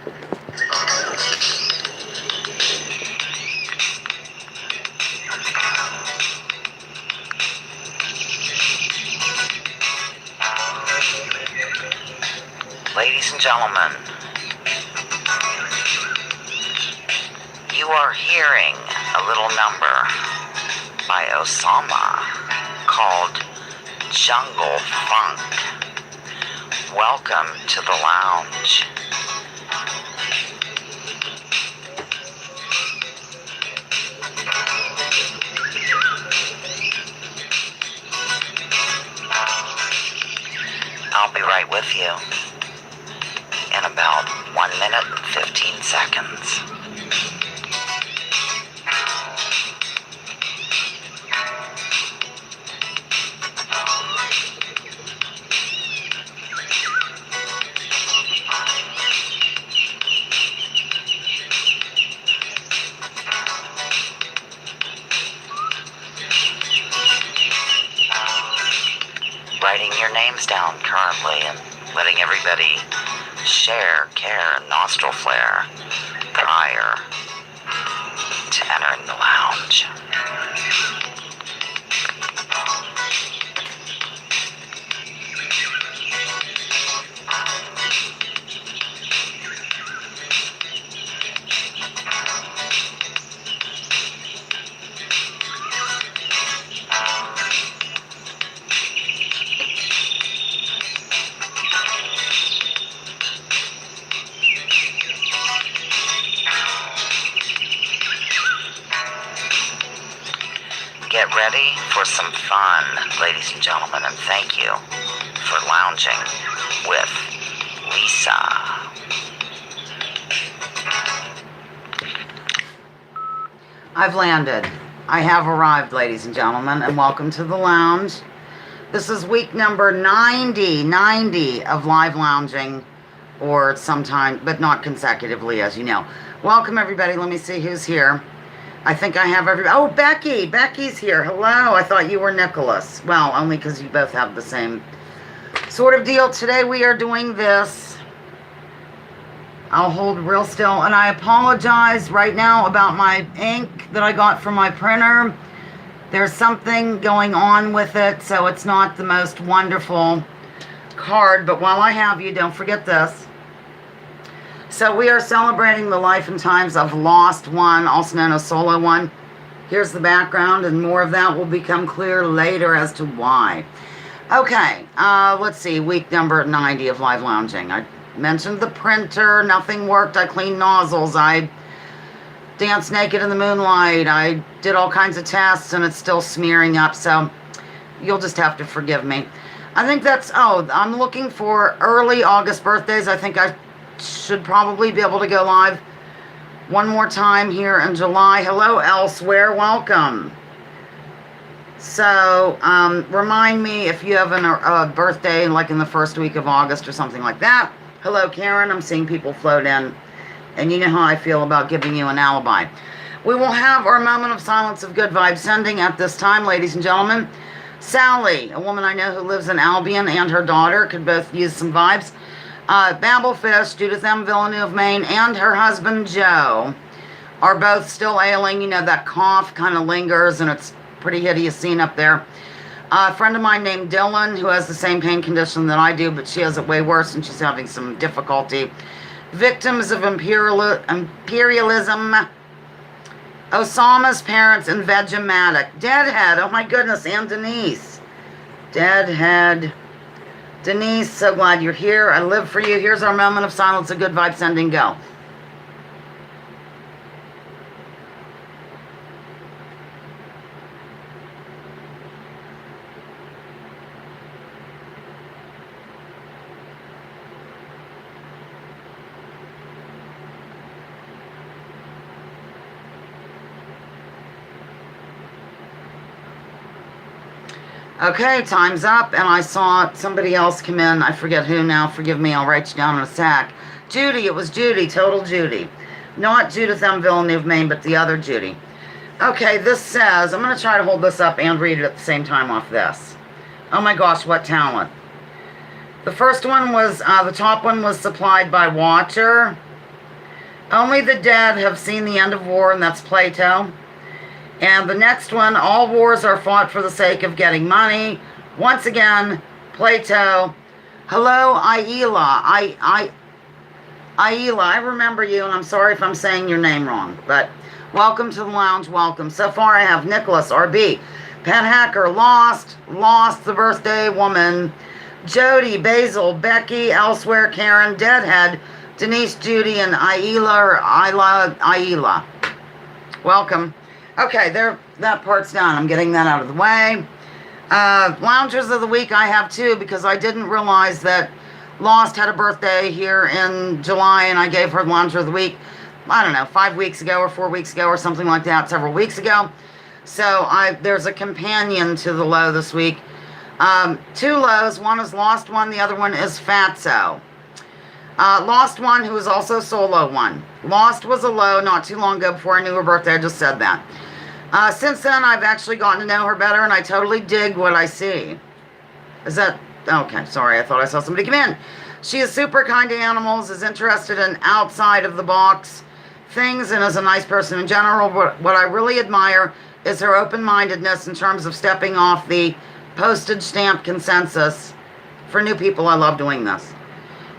Ladies and gentlemen, you are hearing a little number by Osama called Jungle Funk. Welcome to the lounge. I'll be right with you in about 1 minute and 15 seconds. Writing your names down currently and letting everybody share, care, and nostril flare prior to entering the lounge. Get ready for some fun, ladies and gentlemen, and thank you for lounging with Lisa. I've landed. I have arrived, ladies and gentlemen, and welcome to the lounge. This is week number 90 of live lounging, or sometime, but not consecutively, as you know. Welcome, everybody. Let me see who's here. I think I have oh, Becky. Becky's here. Hello. I thought you were Nicholas. Well, only because you both have the same sort of deal. Today we are doing this. I'll hold real still. And I apologize right now about my ink that I got from my printer. There's something going on with it, so it's not the most wonderful card. But while I have you, don't forget this. So we are celebrating the life and times of Lost One, also known as Solo One. Here's the background, and more of that will become clear later as to why. Okay, let's see, week number 90 of live lounging. I mentioned the printer, nothing worked. I cleaned nozzles, I danced naked in the moonlight, I did all kinds of tests, and it's still smearing up, so you'll just have to forgive me. I think that's, I'm looking for early August birthdays. I think I should probably be able to go live one more time here in July. Hello, Elsewhere. Welcome. So, remind me if you have a birthday like in the first week of August or something like that. Hello, Karen. I'm seeing people float in. And you know how I feel about giving you an alibi. We will have our moment of silence of good vibes sending at this time, ladies and gentlemen. Sally, a woman I know who lives in Albion, and her daughter could both use some vibes. Babblefish, Judith M. Villeneuve, Maine, and her husband, Joe, are both still ailing. You know, that cough kind of lingers, and it's pretty hideous scene up there. A friend of mine named Dylan, who has the same pain condition that I do, but she has it way worse, and she's having some difficulty. Victims of imperialism. Osama's parents, and Vegematic. Deadhead, oh my goodness, and Denise. Deadhead. Denise, so glad you're here. I live for you. Here's our moment of silence, a good vibe sending, go. Okay, time's up, and I saw somebody else come in. I forget who now. Forgive me, I'll write you down in a sec. Judy, it was Judy, total Judy. Not Judith M. Villeneuve, Maine, but the other Judy. Okay, this says, I'm going to try to hold this up and read it at the same time off this. Oh my gosh, what talent. The first one was, the top one was supplied by Watcher. Only the dead have seen the end of war, and that's Plato. And the next one, all wars are fought for the sake of getting money. Once again, Plato. Hello, Aila. Aila, I remember you, and I'm sorry if I'm saying your name wrong, but welcome to the lounge, welcome. So far I have Nicholas, RB, Pat Hacker, Lost, The Birthday Woman, Jody, Basil, Becky, Elsewhere, Karen, Deadhead, Denise, Judy, and Aila. Welcome. Okay, that part's done. I'm getting that out of the way. Loungers of the week I have two, because I didn't realize that Lost had a birthday here in July, and I gave her Lounger of the week, I don't know, 5 weeks ago or 4 weeks ago or something like that, several weeks ago. So there's a companion to the low this week. Two lows. One is Lost One. The other one is Fatso. Lost One, who is also Solo One. Lost was a low not too long ago before I knew her birthday. I just said that. Since then, I've actually gotten to know her better, and I totally dig what I see. Is that... Okay, sorry, I thought I saw somebody come in. She is super kind to animals, is interested in outside of the box things, and is a nice person in general. What I really admire is her open-mindedness in terms of stepping off the postage stamp consensus. For new people, I love doing this.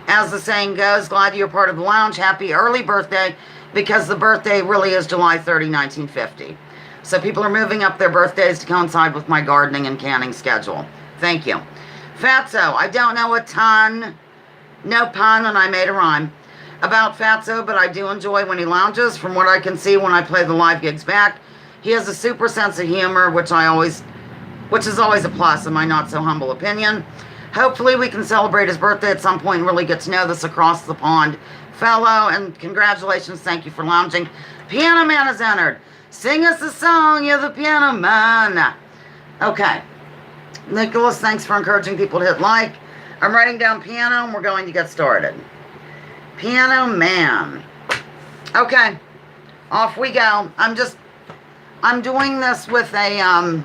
As the saying goes, glad you're part of the lounge. Happy early birthday, because the birthday really is July 30, 1950. So people are moving up their birthdays to coincide with my gardening and canning schedule. Thank you. Fatso, I don't know a ton, no pun, and I made a rhyme, about Fatso, but I do enjoy when he lounges. From what I can see when I play the live gigs back, he has a super sense of humor, which is always a plus in my not so humble opinion. Hopefully we can celebrate his birthday at some point and really get to know this across the pond fellow, and congratulations, thank you for lounging. Piano Man has entered. Sing us a song, you're the piano man. Okay. Nicholas, thanks for encouraging people to hit like. I'm writing down piano, and we're going to get started. Piano Man. Okay, off we go. I'm doing this with the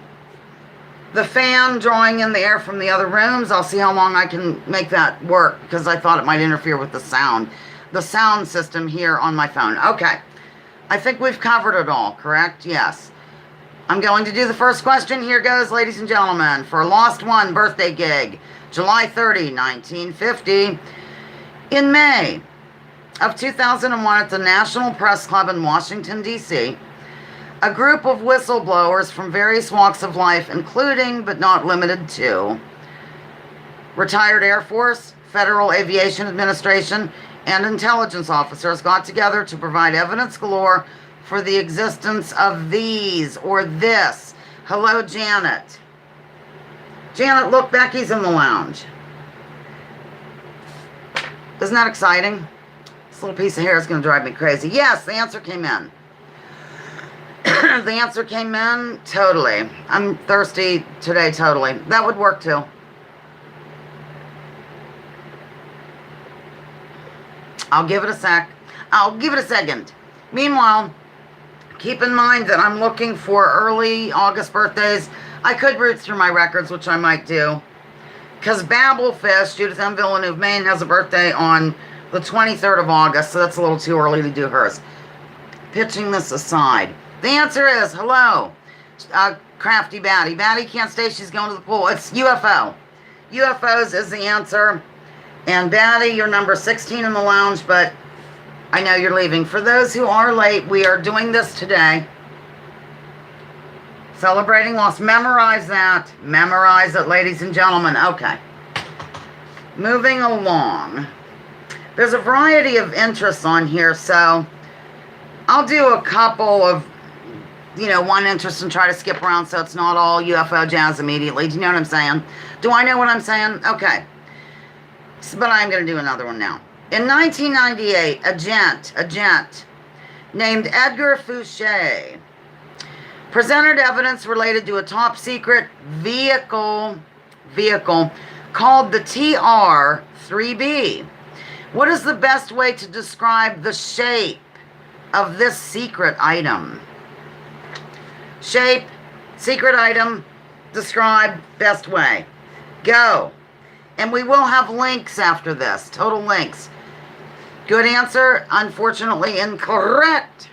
fan drawing in the air from the other rooms. I'll see how long I can make that work, because I thought it might interfere with the sound system here on my phone. Okay, I think we've covered it all, correct? Yes. I'm going to do the first question. Here goes, ladies and gentlemen, for Lost One birthday gig, July 30, 1950. In May of 2001 at the National Press Club in Washington, D.C., a group of whistleblowers from various walks of life, including but not limited to retired Air Force, Federal Aviation Administration, and intelligence officers, got together to provide evidence galore for the existence of these or this. Hello, Janet. Janet, look, Becky's in the lounge. Isn't that exciting? This little piece of hair is going to drive me crazy. Yes, the answer came in. The answer came in, totally. I'm thirsty today, totally. That would work too. I'll give it a sec. I'll give it a second. Meanwhile, keep in mind that I'm looking for early August birthdays. I could root through my records, which I might do. Because Babelfish, Judith M. Villeneuve, Maine, has a birthday on the 23rd of August, so that's a little too early to do hers. Pitching this aside, the answer is, hello, Crafty Batty. Batty can't stay, she's going to the pool. It's UFO. UFOs is the answer. And Batty, you're number 16 in the lounge, but I know you're leaving. For those who are late, we are doing this today. Celebrating Lost. Memorize that. Memorize it, ladies and gentlemen. Okay. Moving along. There's a variety of interests on here, so I'll do a couple of, one interest and try to skip around so it's not all UFO jazz immediately. Do you know what I'm saying? Do I know what I'm saying? Okay. But I'm going to do another one now. In 1998, a gent named Edgar Fouché presented evidence related to a top secret vehicle called the TR-3B. What is the best way to describe the shape of this secret item? Shape, secret item, describe, best way. Go. And we will have links after this, total links. Good answer. Unfortunately, incorrect.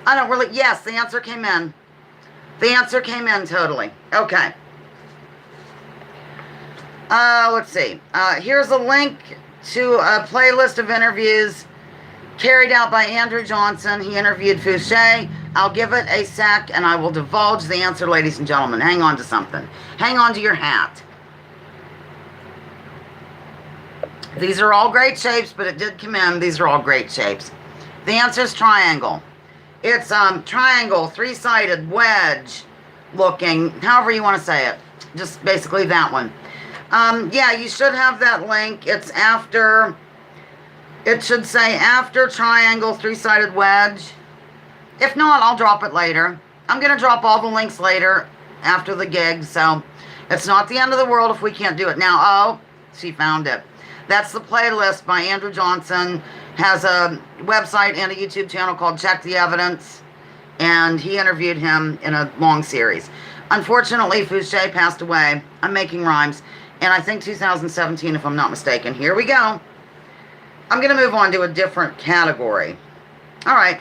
I don't really... Yes, the answer came in. The answer came in totally. Okay. Let's see. Here's a link to a playlist of interviews carried out by Andrew Johnson. He interviewed Fouché. I'll give it a sec and I will divulge the answer, ladies and gentlemen. Hang on to something. Hang on to your hat. These are all great shapes, but it did come in. These are all great shapes. The answer is triangle. It's triangle, three-sided, wedge looking, however you want to say it. Just basically that one. Yeah, you should have that link. It's after, it should say after triangle, three-sided wedge. If not, I'll drop it later. I'm going to drop all the links later after the gig, so it's not the end of the world if we can't do it now. Oh, she found it. That's the playlist by Andrew Johnson. Has a website and a YouTube channel called Check the Evidence. And he interviewed him in a long series. Unfortunately, Fouché passed away. I'm making rhymes. And I think 2017, if I'm not mistaken. Here we go. I'm going to move on to a different category. All right.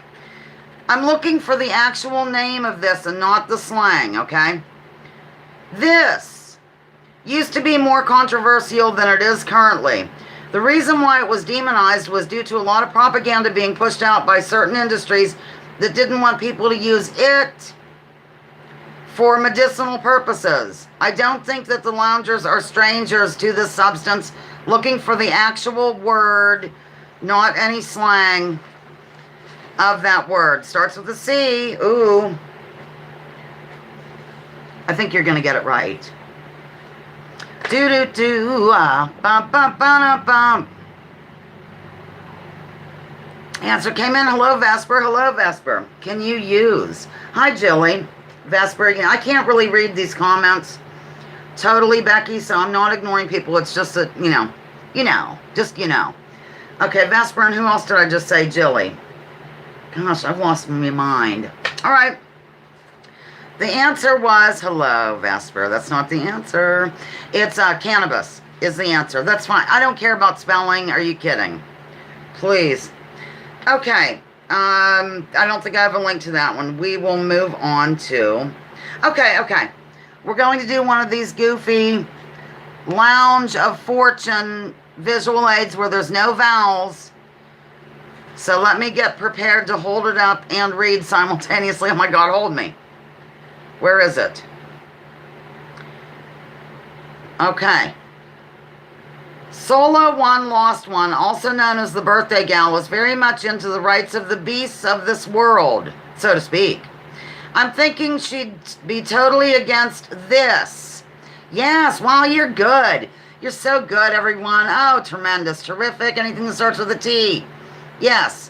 I'm looking for the actual name of this and not the slang, okay? This used to be more controversial than it is currently. The reason why it was demonized was due to a lot of propaganda being pushed out by certain industries that didn't want people to use it for medicinal purposes. I don't think that the loungers are strangers to this substance, looking for the actual word, not any slang of that word. Starts with a C. Ooh. I think you're going to get it right. Do-do-do, bum, bum, bum, bum. Answer came in. Hello, Vesper. Hello, Vesper. Can you use? Hi, Jilly. Vesper again. I can't really read these comments totally, Becky, so I'm not ignoring people. It's just that, you know, just, you know. Okay, Vesper, and who else did I just say? Jilly. Gosh, I've lost my mind. All right. The answer was, hello, Vesper. That's not the answer. It's cannabis is the answer. That's fine. I don't care about spelling. Are you kidding? Please. Okay. I don't think I have a link to that one. We will move on to... Okay. We're going to do one of these goofy Lounge of Fortune visual aids where there's no vowels. So let me get prepared to hold it up and read simultaneously. Oh my God, hold me. Where is it? Okay. Sola One Lost One, also known as the birthday gal, was very much into the rights of the beasts of this world, so to speak. I'm thinking she'd be totally against this. Yes, wow, you're good. You're so good, everyone. Oh, tremendous, terrific, anything that starts with a T. Yes.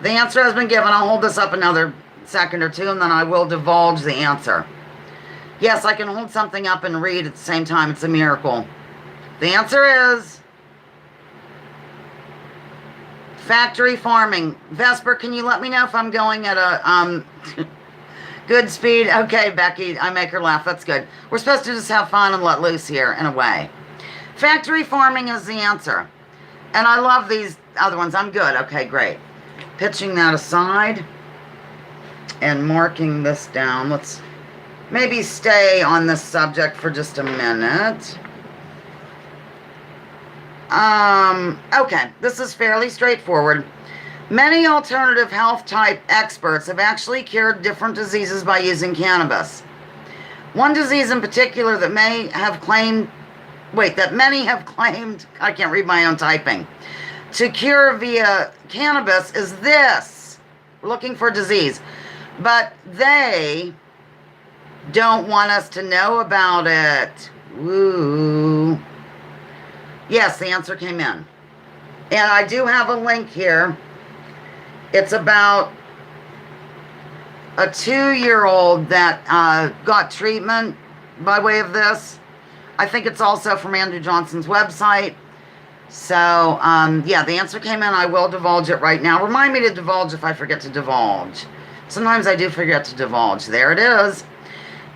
The answer has been given. I'll hold this up another second or two, and then I will divulge the answer. Yes, I can hold something up and read at the same time. It's a miracle. The answer is factory farming. Vesper, can you let me know if I'm going at a good speed? Okay, Becky, I make her laugh. That's good. We're supposed to just have fun and let loose here in a way. Factory farming is the answer. And I love these other ones. I'm good. Okay, great. Pitching that aside and marking this down. Let's maybe stay on this subject for just a minute. Okay, this is fairly straightforward. Many alternative health type experts have actually cured different diseases by using cannabis. One disease in particular that many have claimed, I can't read my own typing, to cure via cannabis is this. We're looking for disease. But they don't want us to know about it. Woo. Yes, the answer came in. And I do have a link here. It's about a 2-year-old that got treatment by way of this. I think it's also from Andrew Johnson's website. So, yeah, the answer came in. I will divulge it right now. Remind me to divulge if I forget to divulge. Sometimes I do forget to divulge. There it is.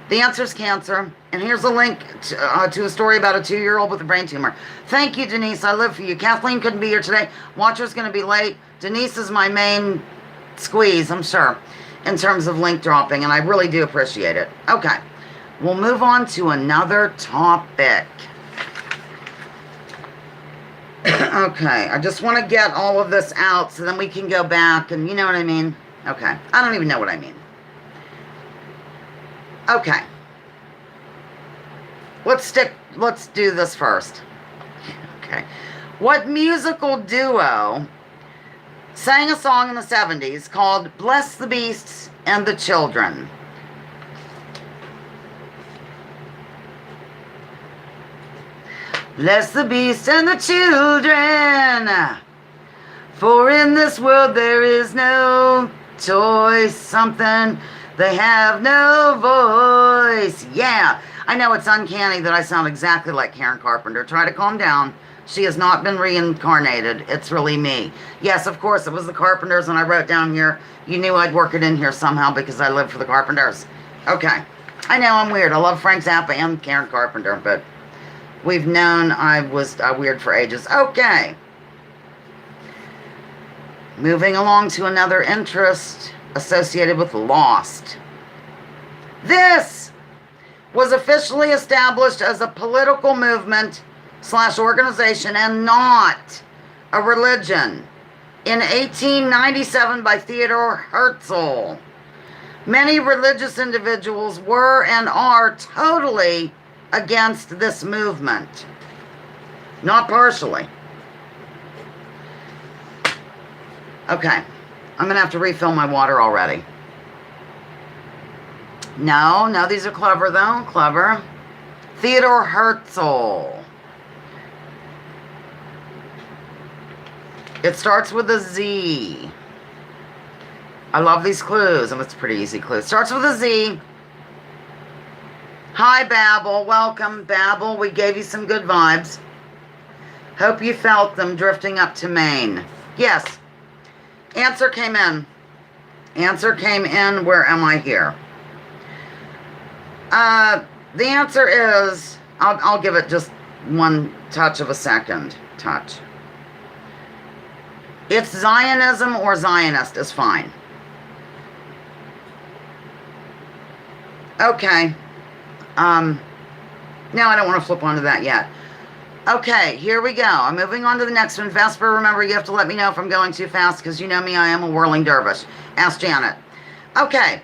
The answer is cancer. And here's a link to a story about a 2-year-old with a brain tumor. Thank you, Denise. I live for you. Kathleen couldn't be here today. Watcher's going to be late. Denise is my main squeeze, I'm sure, in terms of link dropping, and I really do appreciate it. Okay. We'll move on to another topic. Okay. I just want to get all of this out so then we can go back and you know what I mean? Okay. I don't even know what I mean. Okay. Let's do this first. Okay. What musical duo sang a song in the 70s called Bless the Beasts and the Children? Bless the beasts and the children, for in this world there is no choice, something, they have no voice. Yeah, I know it's uncanny that I sound exactly like Karen Carpenter. Try to calm down. She has not been reincarnated. It's really me. Yes, of course, it was the Carpenters, and I wrote down here, you knew I'd work it in here somehow because I live for the Carpenters. Okay. I know I'm weird. I love Frank Zappa and Karen Carpenter, but we've known I was weird for ages. Okay. Moving along to another interest associated with Lost. This was officially established as a political movement / organization and not a religion in 1897 by Theodore Herzl. Many religious individuals were and are totally against this movement. Not partially. Okay. I'm going to have to refill my water already. No, these are clever though. Clever. Theodore Herzl. It starts with a Z. I love these clues, and it's a pretty easy clue. It starts with a Z. Hi, Babel. Welcome, Babel. We gave you some good vibes. Hope you felt them drifting up to Maine. Yes. Answer came in. Answer came in. Where am I here? The answer is, I'll give it just one touch of a second. Touch. It's Zionism or Zionist is fine. Okay. No, I don't want to flip onto that yet. Okay, here we go. I'm moving on to the next one. Vesper, remember, you have to let me know if I'm going too fast because you know me, I am a whirling dervish. Ask Janet. Okay.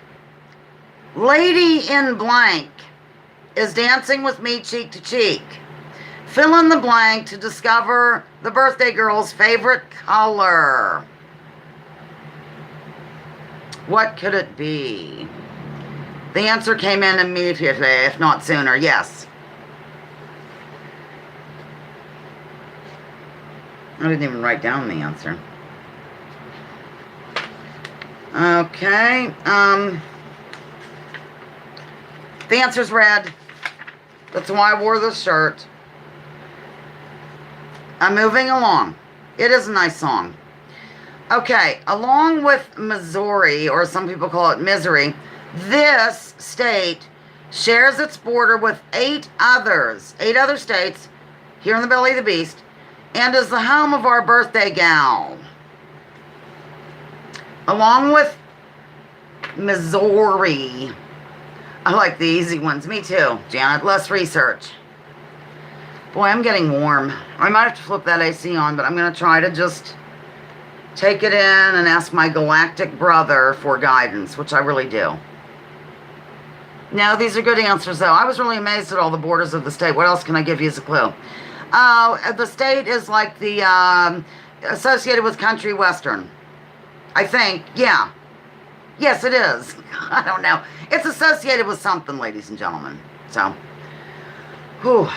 Lady in blank is dancing with me cheek to cheek. Fill in the blank to discover the birthday girl's favorite color. What could it be? The answer came in immediately, if not sooner. Yes. I didn't even write down the answer. Okay. The answer's red. That's why I wore this shirt. I'm moving along. It is a nice song. Okay. Along with Missouri, or some people call it Misery, this state shares its border with 8 other states here in the belly of the beast, and is the home of our birthday gal. Along with Missouri. I like the easy ones. Me too, Janet. Less research. Boy, I'm getting warm. I might have to flip that AC on, but I'm going to try to just take it in and ask my galactic brother for guidance, which I really do. No, these are good answers, though. I was really amazed at all the borders of the state. What else can I give you as a clue? The state is like the, associated with country western. I think. Yeah. Yes, it is. I don't know. It's associated with something, ladies and gentlemen. So, whew.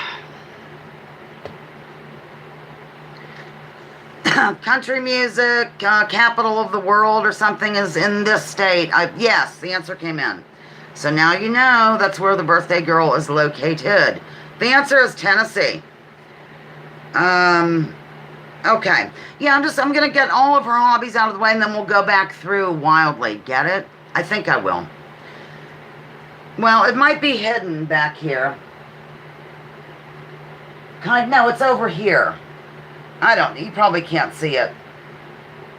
Country music, capital of the world or something is in this state. Yes, the answer came in. So now you know that's where the birthday girl is located. The answer is Tennessee. Okay. Yeah, I'm going to get all of her hobbies out of the way, and then we'll go back through wildly. Get it? I think I will. Well, it might be hidden back here. No, it's over here. You probably can't see it.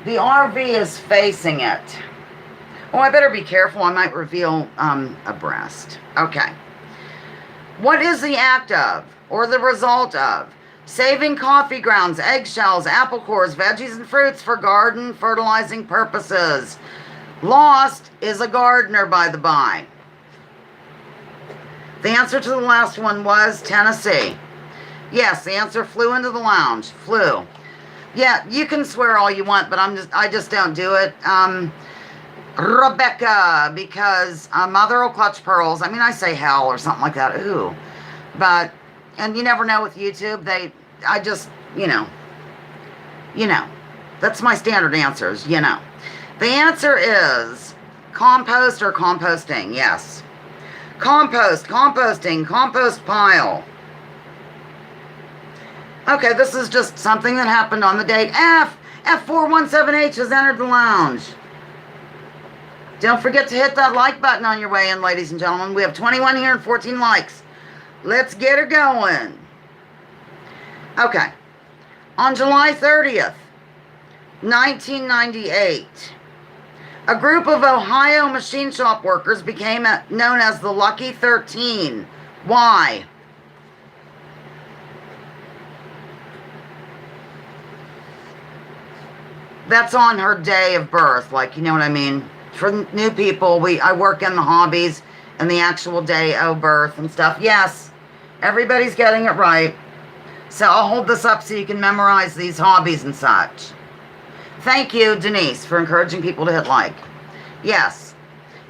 The RV is facing it. Oh, I better be careful. I might reveal a breast. Okay. What is the act of, or the result of, saving coffee grounds, eggshells, apple cores, veggies, and fruits for garden fertilizing purposes? Lost is a gardener, by the by. The answer to the last one was Tennessee. Yes, the answer flew into the lounge. Flew. Yeah, you can swear all you want, but I just don't do it. Rebecca, because mother will clutch pearls. I mean, I say hell or something like that. Ooh. But, and you never know with YouTube. That's my standard answers, The answer is compost or composting. Yes. Compost, composting, compost pile. Okay, this is just something that happened on the date. F417H has entered the lounge. Don't forget to hit that like button on your way in, ladies and gentlemen. We have 21 here and 14 likes. Let's get her going. Okay. On July 30th, 1998, a group of Ohio machine shop workers became known as the Lucky 13. Why? That's on her day of birth, like, you know what I mean? For new people, I work in the hobbies and the actual day of birth and stuff. Yes, everybody's getting it right. So I'll hold this up so you can memorize these hobbies and such. Thank you, Denise, for encouraging people to hit like. Yes,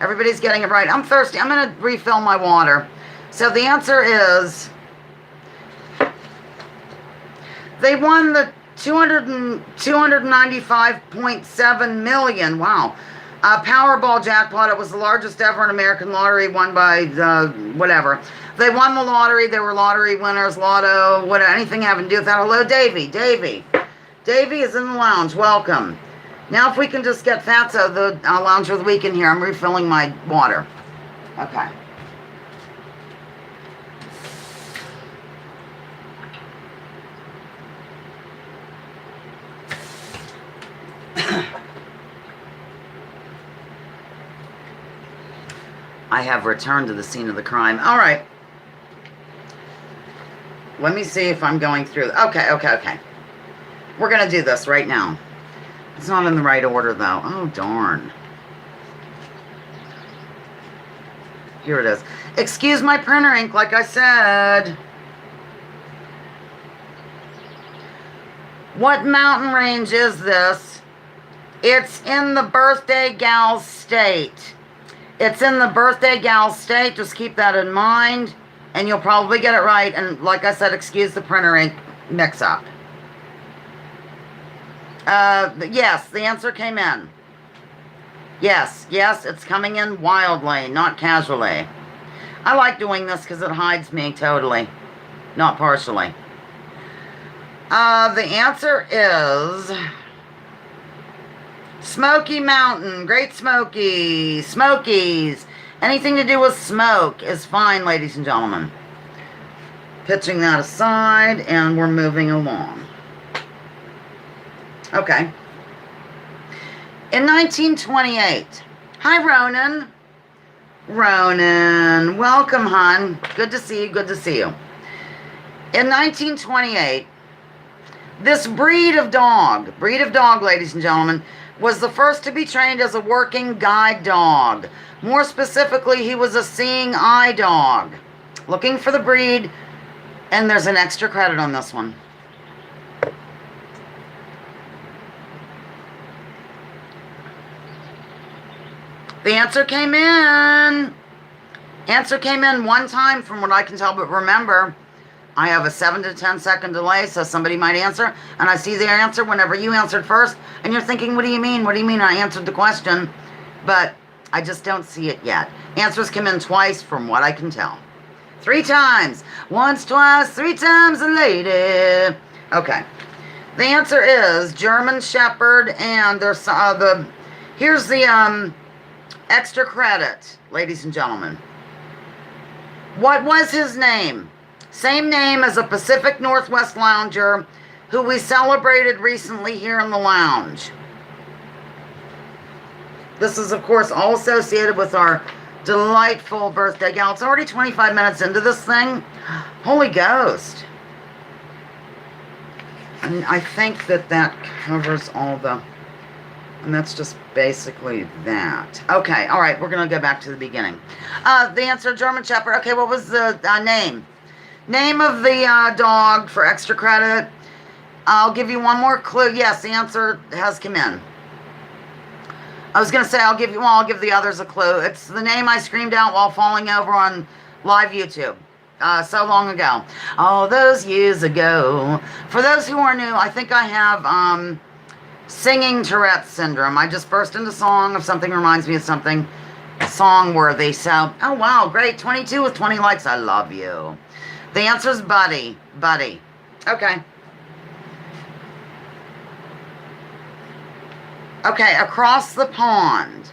everybody's getting it right. I'm thirsty. I'm going to refill my water. So the answer is, they won the 295.7 million. Wow. Powerball jackpot. It was the largest ever in American lottery, won by whatever. They won the lottery. They were lottery winners, lotto, anything having to do with that. Hello, Davey. Davey is in the lounge. Welcome. Now, if we can just get Fatso, the lounge of the week, in here. I'm refilling my water. Okay. I have returned to the scene of the crime. All right. Let me see if I'm going through. Okay. We're going to do this right now. It's not in the right order, though. Oh, darn. Here it is. Excuse my printer ink, like I said. What mountain range is this? It's in the birthday gal state. It's in the birthday gal state. Just keep that in mind, and you'll probably get it right. And like I said, excuse the printer ink mix-up. Yes, the answer came in. Yes, it's coming in wildly, not casually. I like doing this because it hides me totally, not partially. The answer is Smoky Mountain, Great Smoky, Smokies. Anything to do with smoke is fine, ladies and gentlemen. Pitching that aside, and we're moving along. Okay. In 1928, hi Ronan. Ronan, welcome, hon. Good to see you, good to see you. In 1928, this breed of dog, ladies and gentlemen, was the first to be trained as a working guide dog. More specifically, he was a seeing eye dog. Looking for the breed, and there's an extra credit on this one. The answer came in. Answer came in one time from what I can tell, but remember, I have a 7 to 10 second delay, so somebody might answer, and I see their answer whenever you answered first, and you're thinking, what do you mean? What do you mean I answered the question? But I just don't see it yet. Answers come in twice from what I can tell. 3 times. Once, twice, 3 times a lady. Okay. The answer is German Shepherd, and there's here's the extra credit, ladies and gentlemen. What was his name? Same name as a Pacific Northwest lounger who we celebrated recently here in the lounge. This is, of course, all associated with our delightful birthday gal. It's already 25 minutes into this thing. Holy Ghost. And I think that covers all the... And that's just basically that. Okay, all right, we're going to go back to the beginning. The answer, German Shepherd. Okay, what was the name? Name of the dog for extra credit. I'll give you one more clue. Yes, the answer has come in. I was going to say I'll give the others a clue. It's the name I screamed out while falling over on live YouTube. So long ago. All those years ago. For those who are new, I think I have singing Tourette's syndrome. I just burst into song if something reminds me of something song-worthy. So, oh wow, great. 22 with 20 likes. I love you. The answer is Buddy. Buddy. Okay. Okay, across the pond,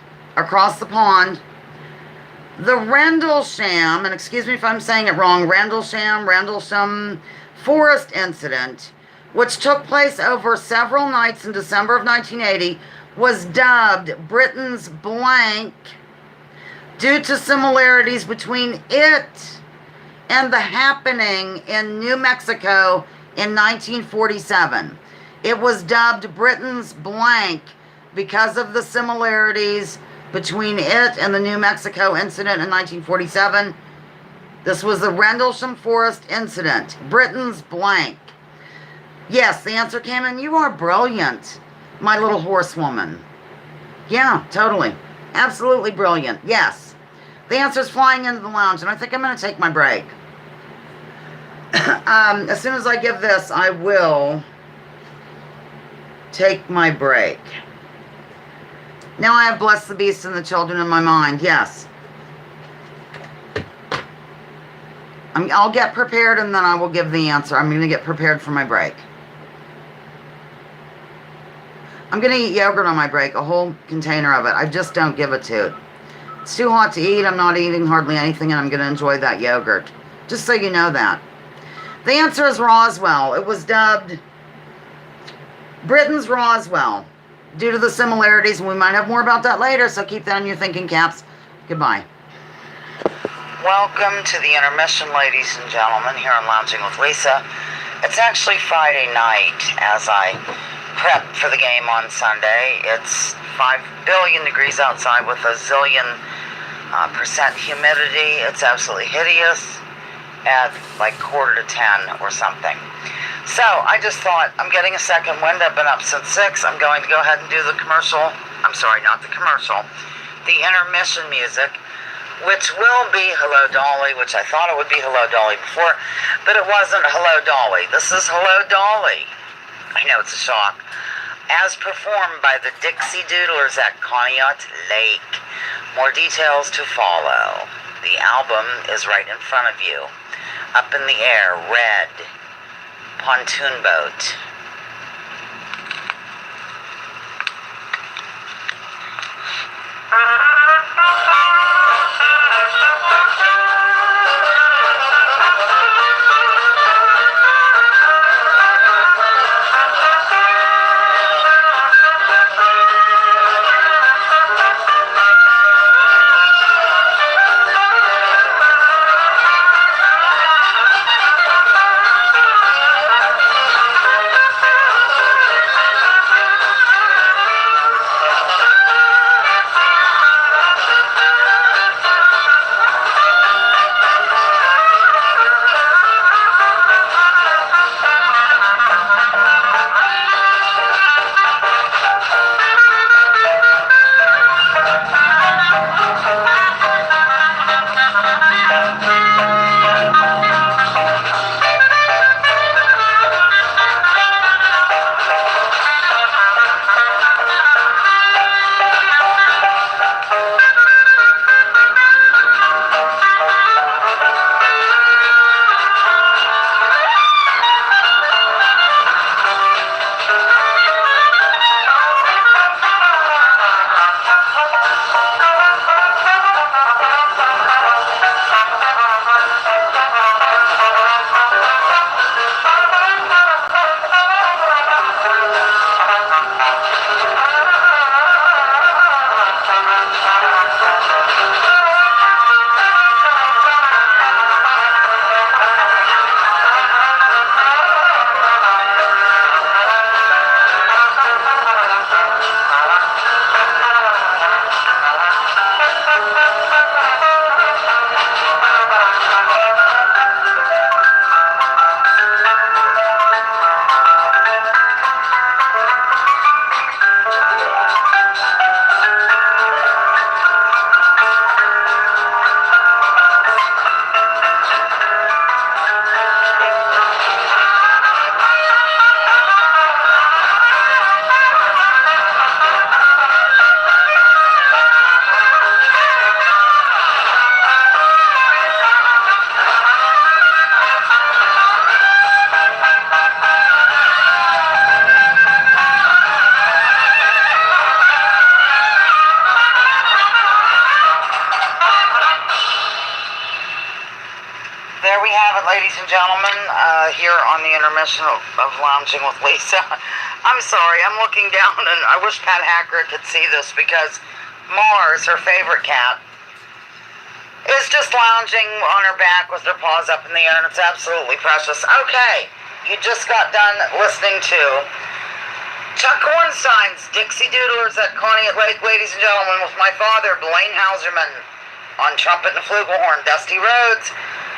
the Rendlesham, and excuse me if I'm saying it wrong, Rendlesham forest incident, which took place over several nights in December of 1980, was dubbed Britain's blank due to similarities between it and the happening in New Mexico in 1947. It was dubbed Britain's blank because of the similarities between it and the New Mexico incident in 1947. This was the Rendlesham Forest incident. Britain's blank. Yes, the answer came in. You are brilliant, my little horsewoman. Yeah, totally. Absolutely brilliant. Yes. The answer is flying into the lounge, and I think I'm going to take my break. As soon as I give this, I will take my break. Now I have blessed the beast and the children in my mind. Yes. I'll get prepared and then I will give the answer. I'm going to get prepared for my break. I'm going to eat yogurt on my break, a whole container of it. I just don't give a toot. It's too hot to eat. I'm not eating hardly anything and I'm going to enjoy that yogurt. Just so you know that. The answer is Roswell. It was dubbed Britain's Roswell due to the similarities, and we might have more about that later, so keep that in your thinking caps. Goodbye. Welcome to the intermission, ladies and gentlemen, here on Lounging with Lisa. It's actually Friday night as I prep for the game on Sunday. It's 5 billion degrees outside with a zillion percent humidity. It's absolutely hideous at like 9:45 or something. So, I just thought, I'm getting a second wind. I've been up since 6. I'm going to go ahead and do the commercial. I'm sorry, not the commercial. The intermission music, which will be Hello Dolly, which I thought it would be Hello Dolly before, but it wasn't Hello Dolly. This is Hello Dolly. I know, it's a shock. As performed by the Dixie Doodlers at Conneaut Lake. More details to follow. The album is right in front of you. Up in the air, red. Pontoon boat. ladies and gentlemen, here on the intermission of Lounging with Lisa. I'm sorry, I'm looking down, and I wish Pat Hacker could see this, because Mars, her favorite cat, is just lounging on her back with her paws up in the air, and it's absolutely precious. Okay, you just got done listening to Chuck Hornstein's Dixie Doodlers at Coney at Lake, ladies and gentlemen, with my father, Blaine Hauserman, on trumpet and flugelhorn, Dusty Rhodes,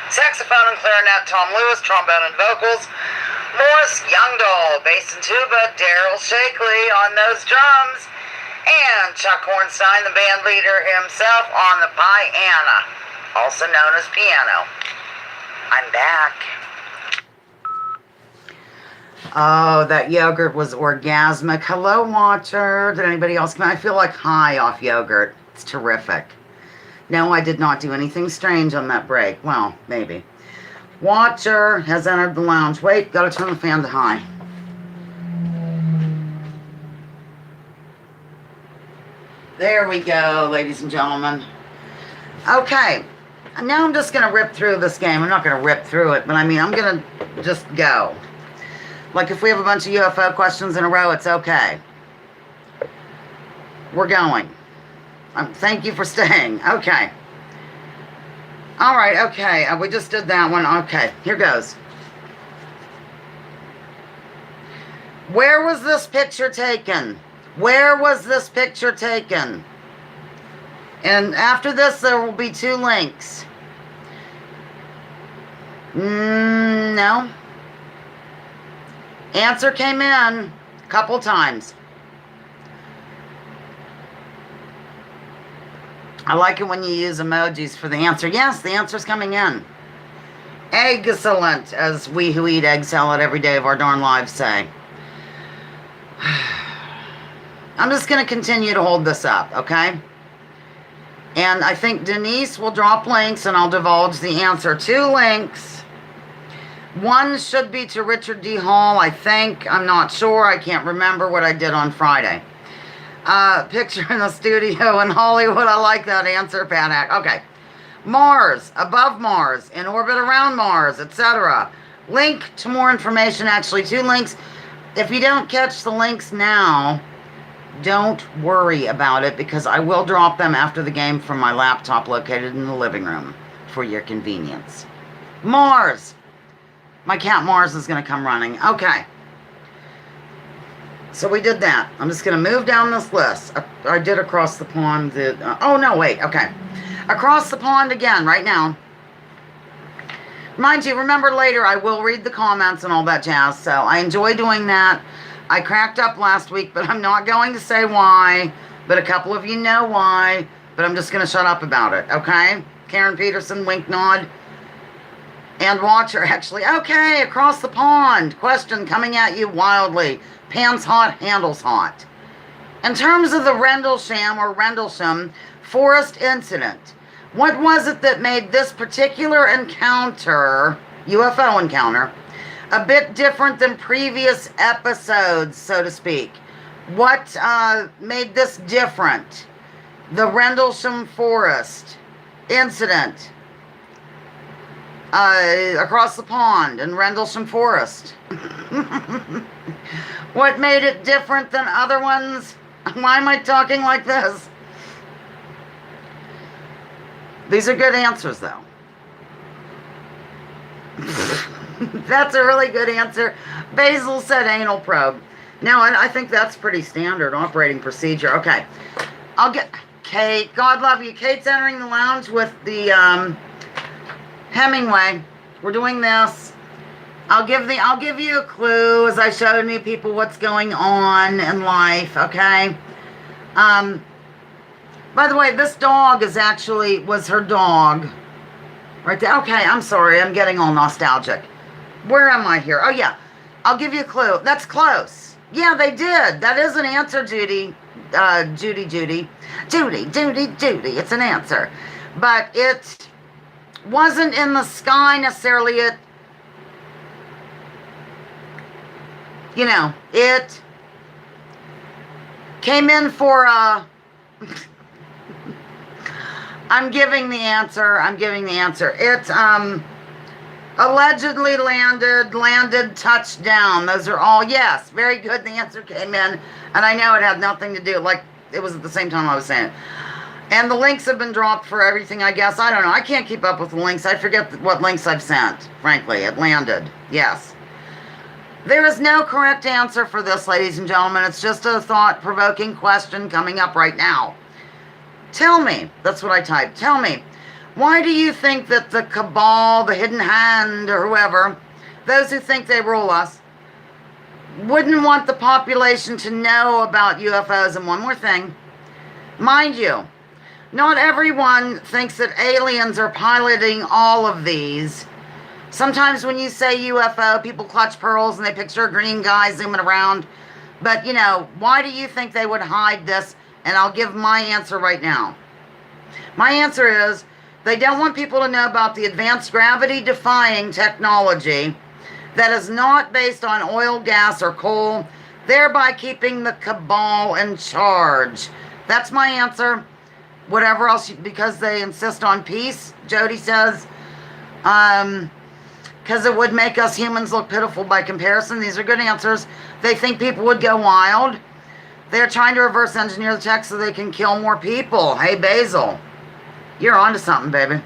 saxophone and clarinet, Tom Lewis, trombone and vocals, Morris Youngdahl, bass and tuba, Daryl Shakely on those drums, and Chuck Hornstein, the band leader himself, on the piano, also known as piano. I'm back. Oh, that yogurt was orgasmic. Hello, watcher. Did anybody else come? I feel like high off yogurt. It's terrific. No, I did not do anything strange on that break. Well, maybe. Watcher has entered the lounge. Wait, gotta turn the fan to high. There we go, ladies and gentlemen. Okay, now I'm just gonna rip through this game. I'm not gonna rip through it, but I mean, I'm gonna just go. Like, if we have a bunch of UFO questions in a row, it's okay. We're going. Thank you for staying. Okay. All right, okay. We just did that one. Okay, here goes. Where was this picture taken? Where was this picture taken? And after this, there will be 2 links. No. Answer came in a couple times. I like it when you use emojis for the answer. Yes, the answer's coming in. Excellent, as we who eat egg salad every day of our darn lives say. I'm just going to continue to hold this up, okay? And I think Denise will drop links, and I'll divulge the answer. 2 links. One should be to Richard D. Hall, I think. I'm not sure. I can't remember what I did on Friday. Picture in the studio in Hollywood. I like that answer, Pat Hack. Okay. Mars, above Mars, in orbit around Mars, etc. Link to more information. Actually, 2 links. If you don't catch the links now, don't worry about it, because I will drop them after the game from my laptop located in the living room for your convenience. Mars. My cat Mars is going to come running. Okay. So we did that. I'm just going to move down this list. I did across the pond. Oh, no, wait. Okay. Across the pond again right now. Mind you, remember later I will read the comments and all that jazz. So I enjoy doing that. I cracked up last week, but I'm not going to say why. But a couple of you know why. But I'm just going to shut up about it. Okay? Karen Peterson, wink, nod. And watcher, actually. Okay, across the pond. Question coming at you wildly. Pants hot, handles hot. In terms of the Rendlesham or Rendlesham forest incident, what was it that made this particular encounter, UFO encounter, a bit different than previous episodes, so to speak? What made this different? The Rendlesham forest incident. Across the pond in Rendlesham Forest. What made it different than other ones? Why am I talking like this? These are good answers, though. That's a really good answer. Basil said anal probe. Now, I think that's pretty standard operating procedure. Okay. I'll get Kate. God love you. Kate's entering the lounge with the Hemingway. We're doing this. I'll give you a clue as I show new people what's going on in life, okay? By the way, this dog was her dog. Right there. Okay, I'm sorry. I'm getting all nostalgic. Where am I here? Oh, yeah. I'll give you a clue. That's close. Yeah, they did. That is an answer, Judy. Judy. It's an answer. But it wasn't in the sky necessarily. It came in for I'm giving the answer. It Allegedly landed, touchdown. Those are all yes. Very good. The answer came in, and I know it had nothing to do, like it was at the same time I was saying it. And the links have been dropped for everything, I guess. I don't know. I can't keep up with the links. I forget what links I've sent, frankly. It landed. Yes. There is no correct answer for this, ladies and gentlemen. It's just a thought-provoking question coming up right now. Tell me, that's what I typed. Tell me, why do you think that the cabal, the hidden hand, or whoever, those who think they rule us, wouldn't want the population to know about UFOs? And one more thing, mind you, not everyone thinks that aliens are piloting all of these. Sometimes when you say UFO, people clutch pearls and they picture a green guy zooming around. But, you know, why do you think they would hide this? And I'll give my answer right now. My answer is, they don't want people to know about the advanced gravity-defying technology that is not based on oil, gas, or coal, thereby keeping the cabal in charge. That's my answer. Whatever else, because they insist on peace, Jody says. Because it would make us humans look pitiful by comparison. These are good answers. They think people would go wild. They're trying to reverse engineer the tech so they can kill more people. Hey, Basil. You're onto something, baby.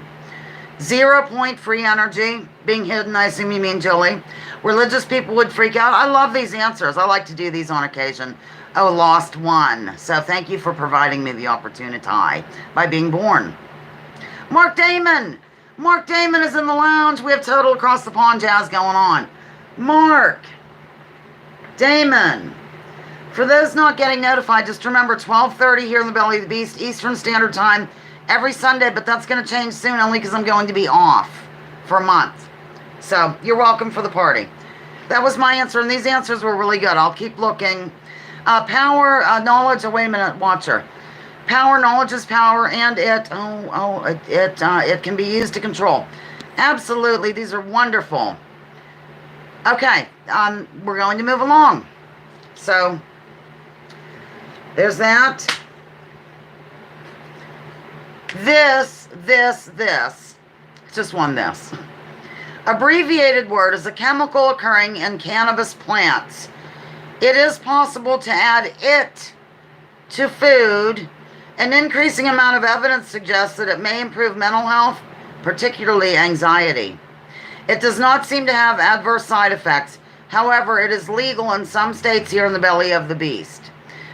0 point free energy being hidden. I assume you mean Julie. Religious people would freak out. I love these answers. I like to do these on occasion. Oh, lost one. So thank you for providing me the opportunity by being born. Mark Damon. Mark Damon is in the lounge. We have total across the pond jazz going on. Mark Damon. For those not getting notified, just remember 12:30 here in the Belly of the Beast, Eastern Standard Time, every Sunday, but that's going to change soon only because I'm going to be off for a month. So you're welcome for the party. That was my answer, and these answers were really good. I'll keep looking. Power, knowledge, wait a minute, watcher. Power, knowledge is power, and it can be used to control. Absolutely, these are wonderful. Okay, we're going to move along. So, there's that. This, just one this. Abbreviated word is a chemical occurring in cannabis plants. It is possible to add it to food. An increasing amount of evidence suggests that it may improve mental health, particularly anxiety. It does not seem to have adverse side effects. However, it is legal in some states here in the Belly of the Beast.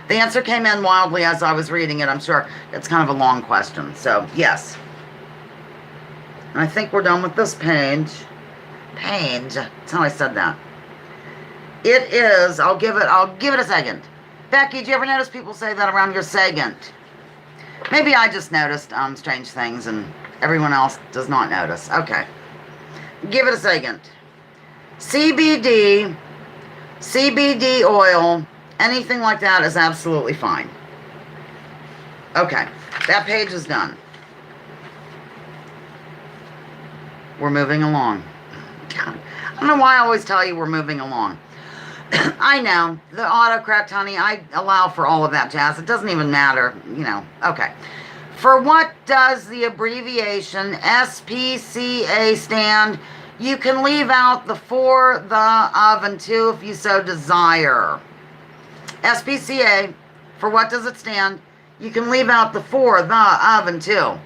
The answer came in wildly as I was reading it. I'm sure it's kind of a long question. So, yes. And I think we're done with this page. That's how I said that. It is, I'll give it a second. Becky, do you ever notice people say that around your second? Maybe I just noticed strange things and everyone else does not notice. Okay. Give it a second. CBD oil, anything like that is absolutely fine. Okay. That page is done. We're moving along. God, I don't know why I always tell you we're moving along. I know, the autocorrect, honey, I allow for all of that jazz. It doesn't even matter, you know. Okay. For what does the abbreviation SPCA stand? You can leave out the for, the, of, and to if you so desire. SPCA, for what does it stand? You can leave out the for, the, of, and to.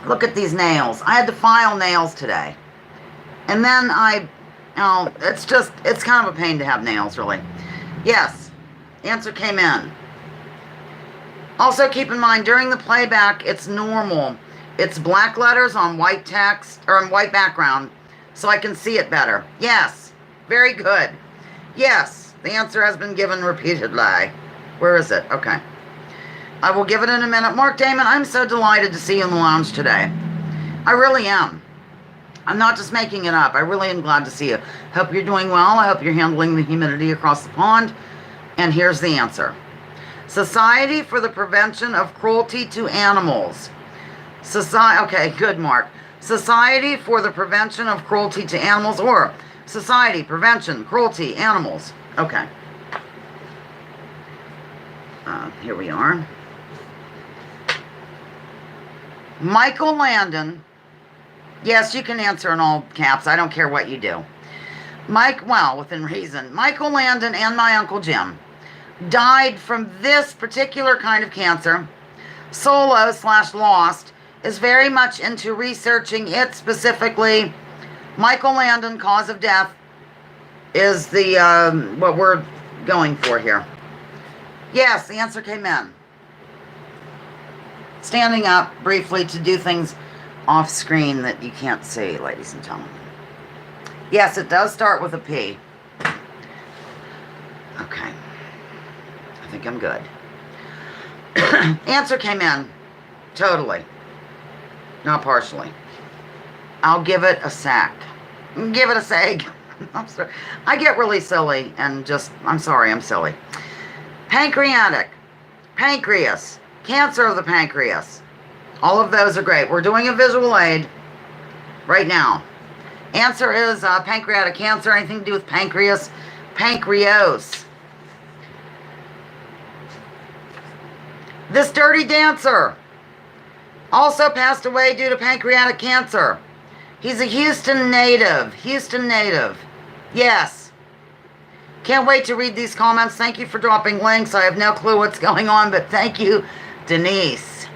Look at these nails. I had to file nails today. And then it's kind of a pain to have nails, really. Yes, answer came in. Also keep in mind, during the playback, it's normal. It's black letters on white text, or on white background, so I can see it better. Yes, very good. Yes, the answer has been given repeatedly. Where is it? Okay. I will give it in a minute. Mark Damon, I'm so delighted to see you in the lounge today. I really am. I'm not just making it up. I really am glad to see you. Hope you're doing well. I hope you're handling the humidity across the pond. And here's the answer. Society for the Prevention of Cruelty to Animals. Okay, good, Mark. Society for the Prevention of Cruelty to Animals, or Society, Prevention, Cruelty, Animals. Okay. Here we are. Michael Landon Yes, you can answer in all caps. I don't care what you do. Well, within reason. Michael Landon and my Uncle Jim died from this particular kind of cancer. Solo/Lost is very much into researching it specifically. Michael Landon, cause of death, is the what we're going for here. Yes, the answer came in. Standing up briefly to do things off screen that you can't see, ladies and gentlemen. Yes, it does start with a P. Okay. I think I'm good. Answer came in. Totally. Not partially. I'll give it a sack. Give it a sag. I'm sorry. I get really silly and just, I'm sorry, I'm silly. Pancreatic. Pancreas. Cancer of the pancreas. All of those are great. We're doing a visual aid right now. Answer is pancreatic cancer. Anything to do with pancreas? Pancreas. This Dirty Dancer also passed away due to pancreatic cancer. He's a Houston native. Houston native. Yes. Can't wait to read these comments. Thank you for dropping links. I have no clue what's going on, but thank you, Denise.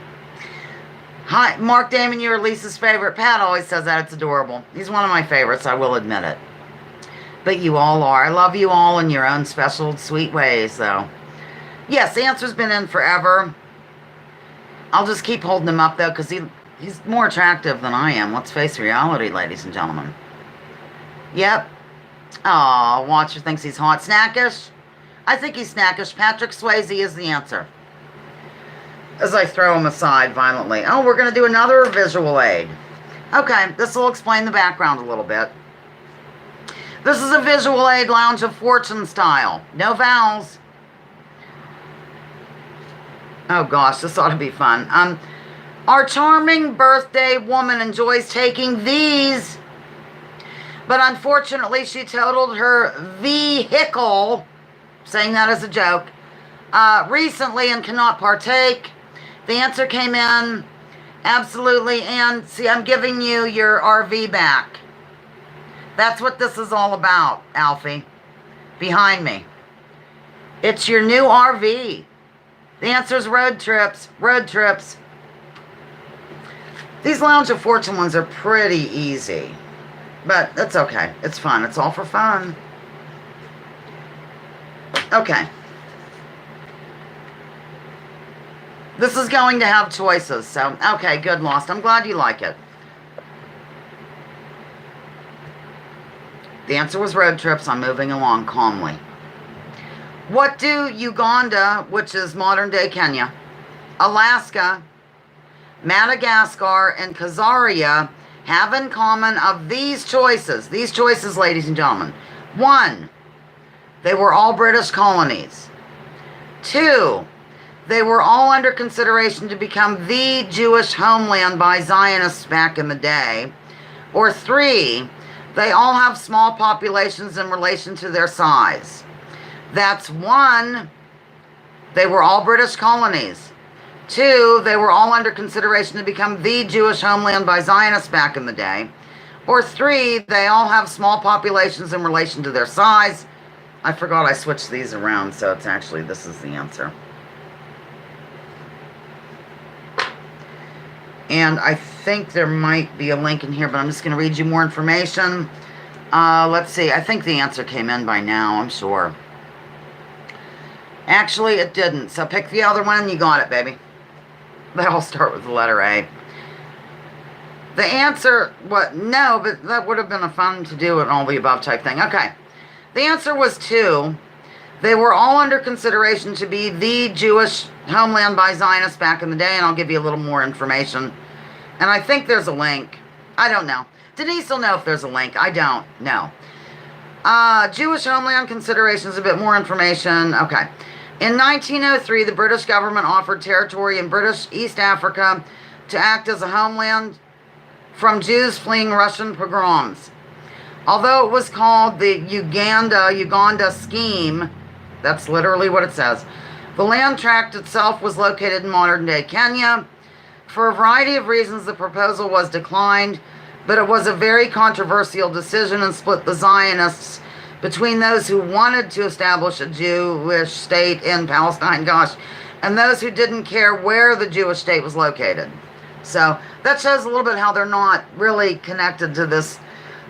Hi, Mark Damon, you're Lisa's favorite. Pat always says that. It's adorable. He's one of my favorites, I will admit it. But you all are. I love you all in your own special, sweet ways, though. Yes, the answer's been in forever. I'll just keep holding him up, though, because he's more attractive than I am. Let's face reality, ladies and gentlemen. Yep. Oh, Watcher thinks he's hot. Snackish? I think he's snackish. Patrick Swayze is the answer. As I throw him aside violently. Oh, we're going to do another visual aid. Okay, this will explain the background a little bit. This is a visual aid Lounge of Fortune style. No vowels. Oh gosh, this ought to be fun. Our charming birthday woman enjoys taking these, but unfortunately she totaled her vehicle, saying that as a joke, recently and cannot partake. The answer came in, absolutely, and see, I'm giving you your RV back. That's what this is all about, Alfie, behind me. It's your new RV. The answer is road trips. Road trips. These Lounge of Fortune ones are pretty easy. But that's okay. It's fun. It's all for fun. Okay. This is going to have choices. So, okay, good, Lost. I'm glad you like it. The answer was road trips. I'm moving along calmly. What do Uganda, which is modern-day Kenya, Alaska, Madagascar, and Khazaria have in common of these choices? These choices, ladies and gentlemen. 1, they were all British colonies. 2, they were all under consideration to become the Jewish homeland by Zionists back in the day. Or 3, they all have small populations in relation to their size. That's 1, they were all British colonies. 2, they were all under consideration to become the Jewish homeland by Zionists back in the day. Or 3, they all have small populations in relation to their size. I forgot I switched these around, so it's actually, this is the answer. And I think there might be a link in here, but I'm just going to read you more information. Let's see, I think the answer came in by now, I'm sure. Actually, it didn't. So pick the other one and you got it, baby. They all start with the letter A. The answer, what? No, but that would have been a fun to do and all the above type thing. Okay. The answer was 2. They were all under consideration to be the Jewish homeland by Zionists back in the day, and I'll give you a little more information. And I think there's a link. I don't know. Denise will know if there's a link. I don't know. Jewish homeland considerations, a bit more information. Okay. In 1903, the British government offered territory in British East Africa to act as a homeland from Jews fleeing Russian pogroms. Although it was called the Uganda scheme, that's literally what it says, the land tract itself was located in modern-day Kenya. For a variety of reasons, the proposal was declined. But it was a very controversial decision and split the Zionists between those who wanted to establish a Jewish state in Palestine, gosh, and those who didn't care where the Jewish state was located. So that shows a little bit how they're not really connected to this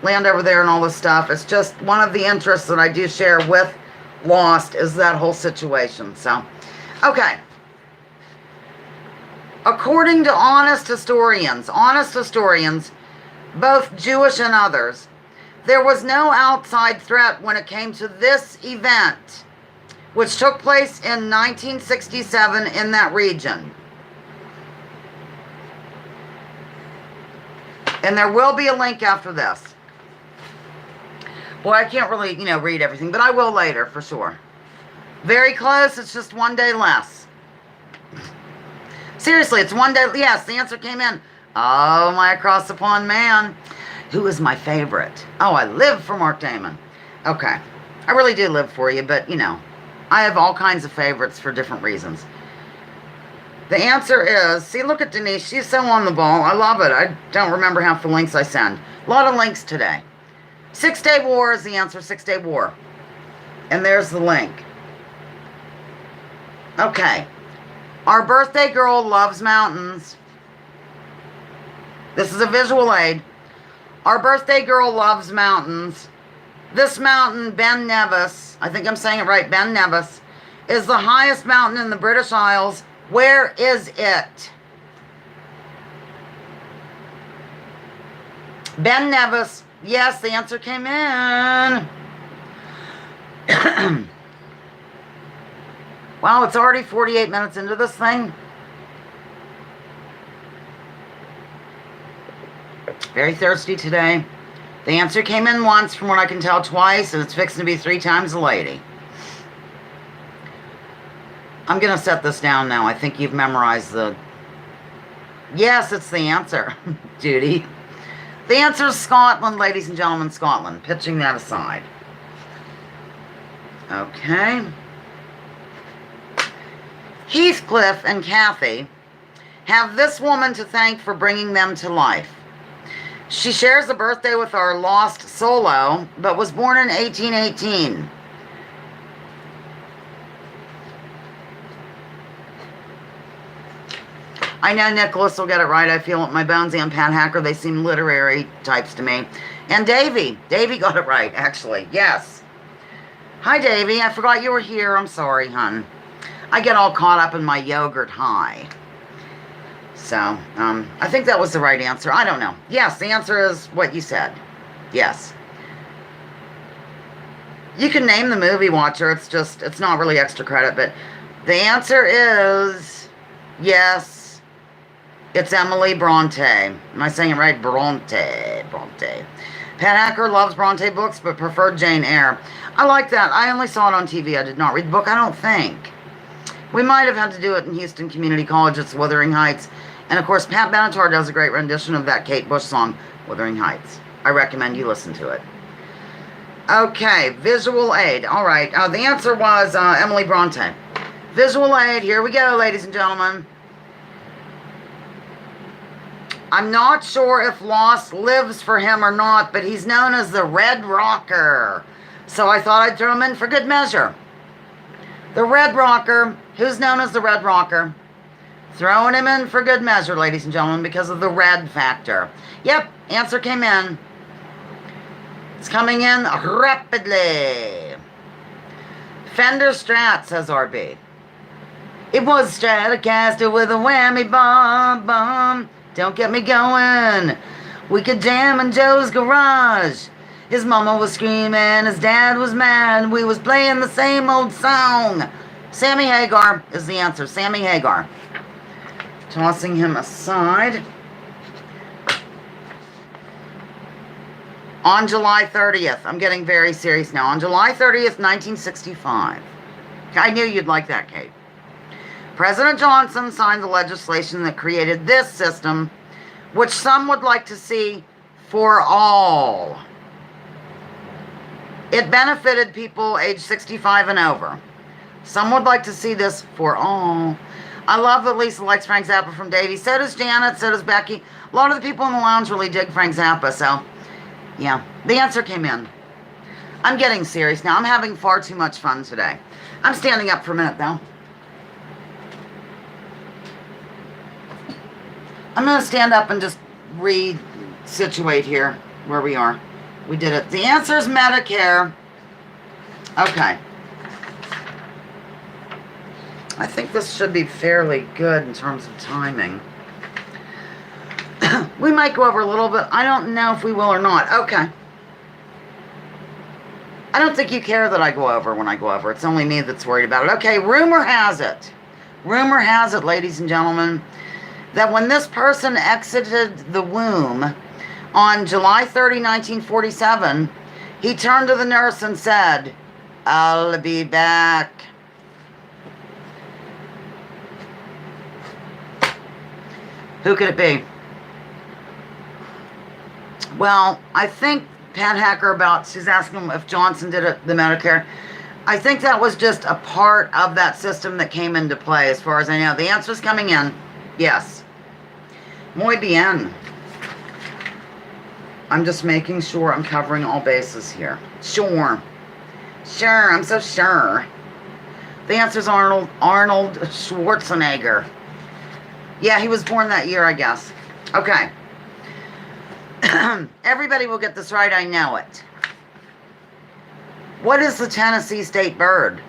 land over there and all this stuff. It's just one of the interests that I do share with Lost is that whole situation. So, okay. According to honest historians, both Jewish and others, there was no outside threat when it came to this event, which took place in 1967 in that region. And there will be a link after this. Boy, I can't really, read everything, but I will later for sure. Very close, it's just one day less. Seriously, it's one day. Yes, the answer came in. Oh, my across the pond man. Who is my favorite? Oh, I live for Mark Damon. Okay. I really do live for you, but, I have all kinds of favorites for different reasons. The answer is, see, look at Denise. She's so on the ball. I love it. I don't remember half the links I send. A lot of links today. 6-Day War is the answer, 6-Day War. And there's the link. Okay. Our birthday girl loves mountains. This is a visual aid. Our birthday girl loves mountains. This mountain, Ben Nevis, I think I'm saying it right, Ben Nevis, is the highest mountain in the British Isles. Where is it? Ben Nevis. Yes, the answer came in. Wow, it's already 48 minutes into this thing. Very thirsty today. The answer came in once, from what I can tell, twice, and it's fixing to be 3 times a lady. I'm going to set this down now. I think you've memorized the... Yes, it's the answer, Judy. The answer is Scotland, ladies and gentlemen, Scotland. Pitching that aside. Okay. Heathcliff and Kathy have this woman to thank for bringing them to life. She shares a birthday with our lost Solo, but was born in 1818. I know Nicholas will get it right. I feel it. My bones and Pat Hacker, they seem literary types to me. And Davy. Davy got it right, actually. Yes. Hi, Davy. I forgot you were here. I'm sorry, hun. I get all caught up in my yogurt high. So, I think that was the right answer. I don't know. Yes, the answer is what you said. Yes. You can name the movie watcher. It's not really extra credit, but the answer is yes. It's Emily Bronte. Am I saying it right? Bronte. Pat Hacker loves Bronte books, but preferred Jane Eyre. I like that. I only saw it on TV. I did not read the book, I don't think. We might have had to do it in Houston Community College. It's Wuthering Heights. And, of course, Pat Benatar does a great rendition of that Kate Bush song, Wuthering Heights. I recommend you listen to it. Okay, visual aid. All right. The answer was Emily Bronte. Visual aid. Here we go, ladies and gentlemen. I'm not sure if Lost lives for him or not, but he's known as the Red Rocker. So I thought I'd throw him in for good measure. The Red Rocker. Who's known as the Red Rocker? Throwing him in for good measure, ladies and gentlemen, because of the red factor. Yep, answer came in. It's coming in rapidly. Fender Strat, says RB. It was Stratocaster with a whammy bomb. Don't get me going. We could jam in Joe's garage. His mama was screaming, his dad was mad. We was playing the same old song. Sammy Hagar is the answer. Sammy Hagar. Tossing him aside. On July 30th, I'm getting very serious now. On July 30th, 1965. I knew you'd like that, Kate. President Johnson signed the legislation that created this system, which some would like to see for all. It benefited people age 65 and over. Some would like to see this for all. I love that Lisa likes Frank Zappa from Davey. So does Janet. So does Becky. A lot of the people in the lounge really dig Frank Zappa. So, yeah. The answer came in. I'm getting serious now. I'm having far too much fun today. I'm standing up for a minute, though. I'm going to stand up and just re-situate here where we are. We did it. The answer is Medicare. Okay. I think this should be fairly good in terms of timing. We might go over a little bit. I don't know if we will or not. Okay. I don't think you care that I go over when I go over. It's only me that's worried about it. Okay, rumor has it, ladies and gentlemen, that when this person exited the womb on July 30, 1947, he turned to the nurse and said, "I'll be back." Who could it be? Well, I think Pat Hacker she's asking him if Johnson did the Medicare. I think that was just a part of that system that came into play, as far as I know. The answer's coming in. Yes. Muy bien. I'm just making sure I'm covering all bases here. Sure. I'm so sure. The answer's Arnold Schwarzenegger. Yeah, he was born that year, I guess. Okay. Everybody will get this right, I know it. What is the Tennessee state bird?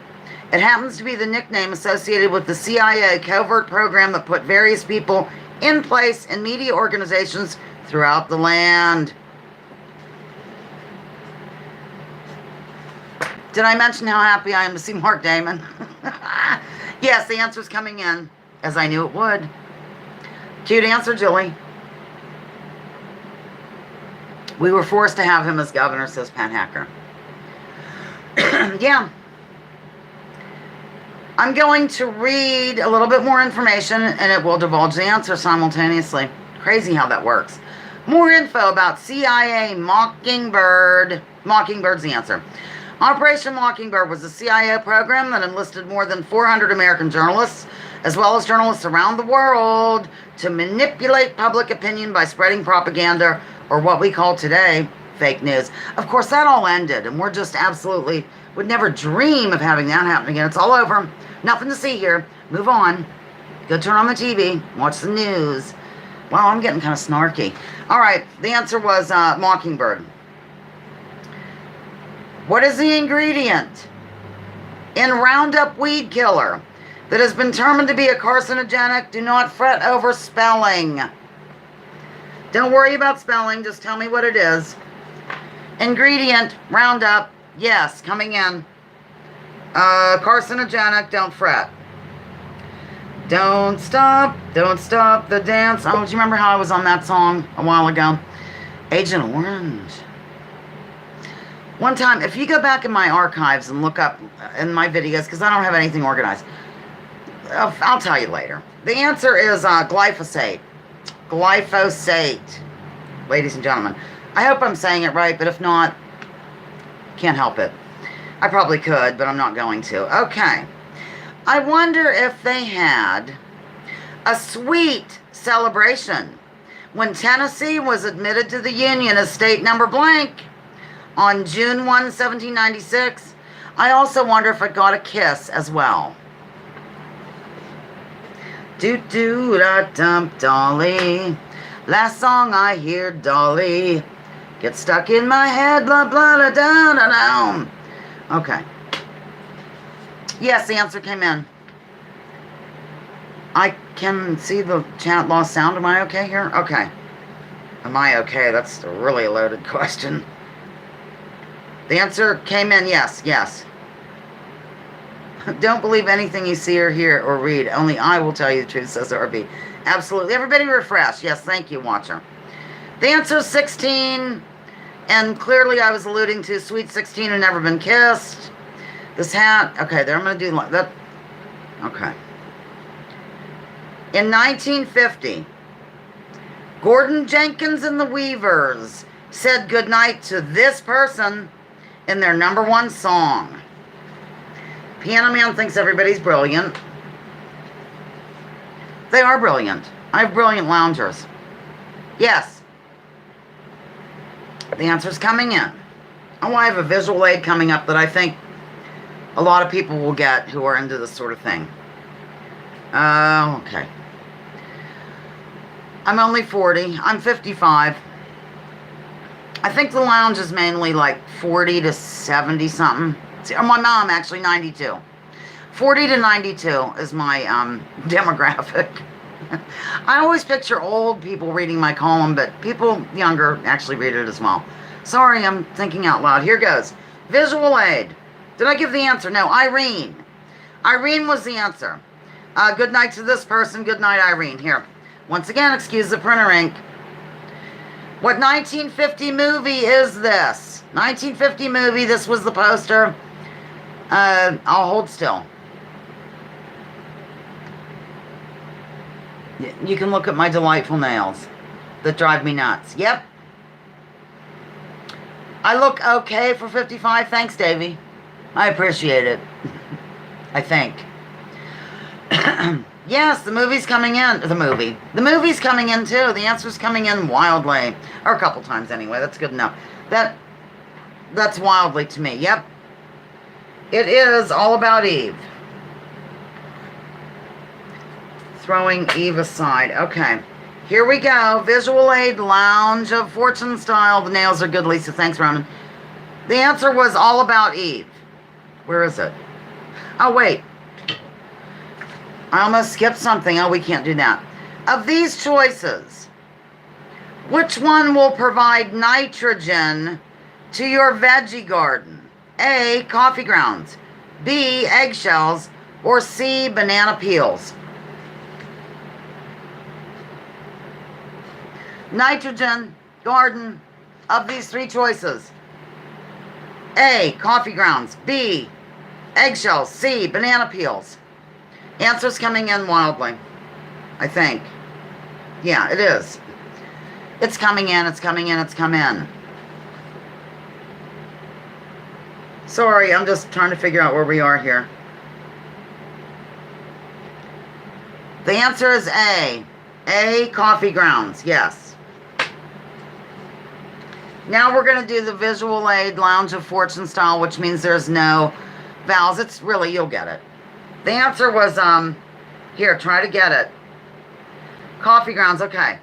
It happens to be the nickname associated with the CIA covert program that put various people in place in media organizations throughout the land. Did I mention how happy I am to see Mark Damon? Yes, the answer's coming in, as I knew it would. Cute answer, Julie. We were forced to have him as governor, says Pat Hacker. Yeah. I'm going to read a little bit more information, and it will divulge the answer simultaneously. Crazy how that works. More info about CIA Mockingbird. Mockingbird's the answer. Operation Mockingbird was a CIA program that enlisted more than 400 American journalists, as well as journalists around the world, to manipulate public opinion by spreading propaganda, or what we call today, fake news. Of course, that all ended, and we're just absolutely, would never dream of having that happen again. It's all over. Nothing to see here. Move on. Go turn on the TV. Watch the news. Wow, I'm getting kind of snarky. All right, the answer was Mockingbird. What is the ingredient in Roundup weed killer that has been determined to be a carcinogenic? Do not fret over spelling. Don't worry about spelling. Just tell me what it is. Ingredient, Roundup. Yes, coming in. Carcinogenic, don't fret. Don't stop the dance. Oh, do you remember how I was on that song a while ago? Agent Orange. One time, if you go back in my archives and look up in my videos, because I don't have anything organized, I'll tell you later. The answer is glyphosate. Glyphosate, ladies and gentlemen. I hope I'm saying it right, but if not, can't help it. I probably could, but I'm not going to. Okay. I wonder if they had a sweet celebration when Tennessee was admitted to the Union as state number blank on June 1, 1796. I also wonder if it got a kiss as well. Do-do-da-dump, Dolly. Last song I hear, Dolly. Get stuck in my head, blah, blah, da, da, da, da. Okay. Yes, the answer came in. I can see the chat lost sound. Am I okay here? Okay. Am I okay? That's really a loaded question. The answer came in, yes, yes. Don't believe anything you see or hear or read. Only I will tell you the truth, says RB. Absolutely. Everybody refresh. Yes, thank you, watcher. The answer is 16. And clearly I was alluding to Sweet 16 who never been kissed. This hat. Okay, there I'm going to do that. Okay. In 1950, Gordon Jenkins and the Weavers said goodnight to this person in their #1 song. Piano Man thinks everybody's brilliant. They are brilliant. I have brilliant loungers. Yes. The answer's coming in. Oh, I have a visual aid coming up that I think a lot of people will get who are into this sort of thing. Okay. I'm only 40. I'm 55. I think the lounge is mainly like 40 to 70 something. See, my mom actually 92. 40 to 92 is my demographic. I always picture old people reading my column, but people younger actually read it as well. Sorry, I'm thinking out loud. Here goes. Visual aid. Did I give the answer? No, Irene. Irene was the answer. Good night to this person. Good night, Irene. Here. Once again, excuse the printer ink. What 1950 movie is this? 1950 movie. This was the poster. I'll hold still. You can look at my delightful nails that drive me nuts. Yep. I look okay for 55. Thanks, Davey. I appreciate it. I think. Yes, the movie's coming in. The movie's coming in too. The answer's coming in wildly. Or a couple times anyway. That's good enough. That's wildly to me. Yep. It is All About Eve. Throwing Eve aside. Okay. Here we go. Visual aid, Lounge of Fortune style. The nails are good, Lisa. Thanks, Ronan. The answer was All About Eve. Where is it? Oh, wait. I almost skipped something. Oh, we can't do that. Of these choices, which one will provide nitrogen to your veggie garden? A, coffee grounds. B, eggshells. Or C, banana peels. Nitrogen garden of these three choices. A, coffee grounds. B, eggshells. C, banana peels. Answers coming in wildly, I think. Yeah, it is. It's coming in, it's coming in, it's come in. Sorry, I'm just trying to figure out where we are here. The answer is A. A, coffee grounds. Yes. Now we're going to do the visual aid Lounge of Fortune style, which means there's no vowels. It's really, you'll get it. The answer was, here, try to get it. Coffee grounds, okay.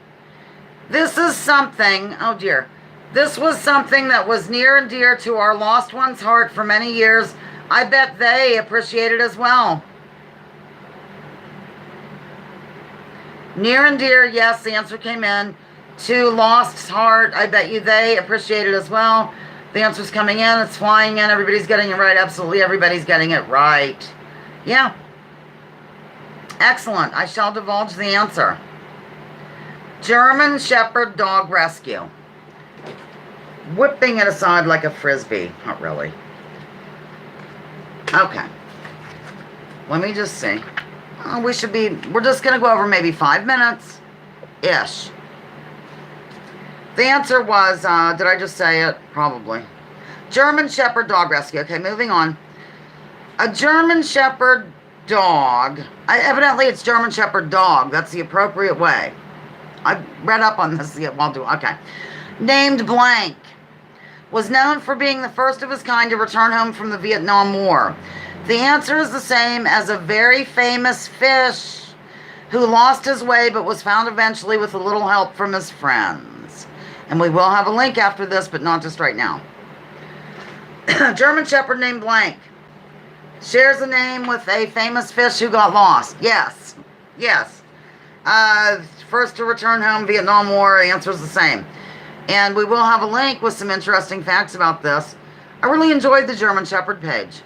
This is something, oh dear. This was something that was near and dear to our lost one's heart for many years. I bet they appreciate it as well. Near and dear, yes, the answer came in. To Lost's heart, I bet you they appreciate it as well. The answer's coming in, it's flying in, everybody's getting it right. Absolutely, everybody's getting it right. Yeah. Excellent. I shall divulge the answer. German Shepherd Dog Rescue. Whipping it aside like a frisbee. Not really. Okay. Let me just see. Oh, we're just going to go over maybe 5 minutes-ish. The answer was, did I just say it? Probably. German Shepherd Dog Rescue. Okay, moving on. A German Shepherd dog, evidently it's German Shepherd dog, that's the appropriate way. I read up on this, okay. Named Blank, was known for being the first of his kind to return home from the Vietnam War. The answer is the same as a very famous fish who lost his way but was found eventually with a little help from his friends. And we will have a link after this, but not just right now. German Shepherd named Blank. Shares a name with a famous fish who got lost. Yes. Yes. First to return home, Vietnam War, answer's the same. And we will have a link with some interesting facts about this. I really enjoyed the German Shepherd page.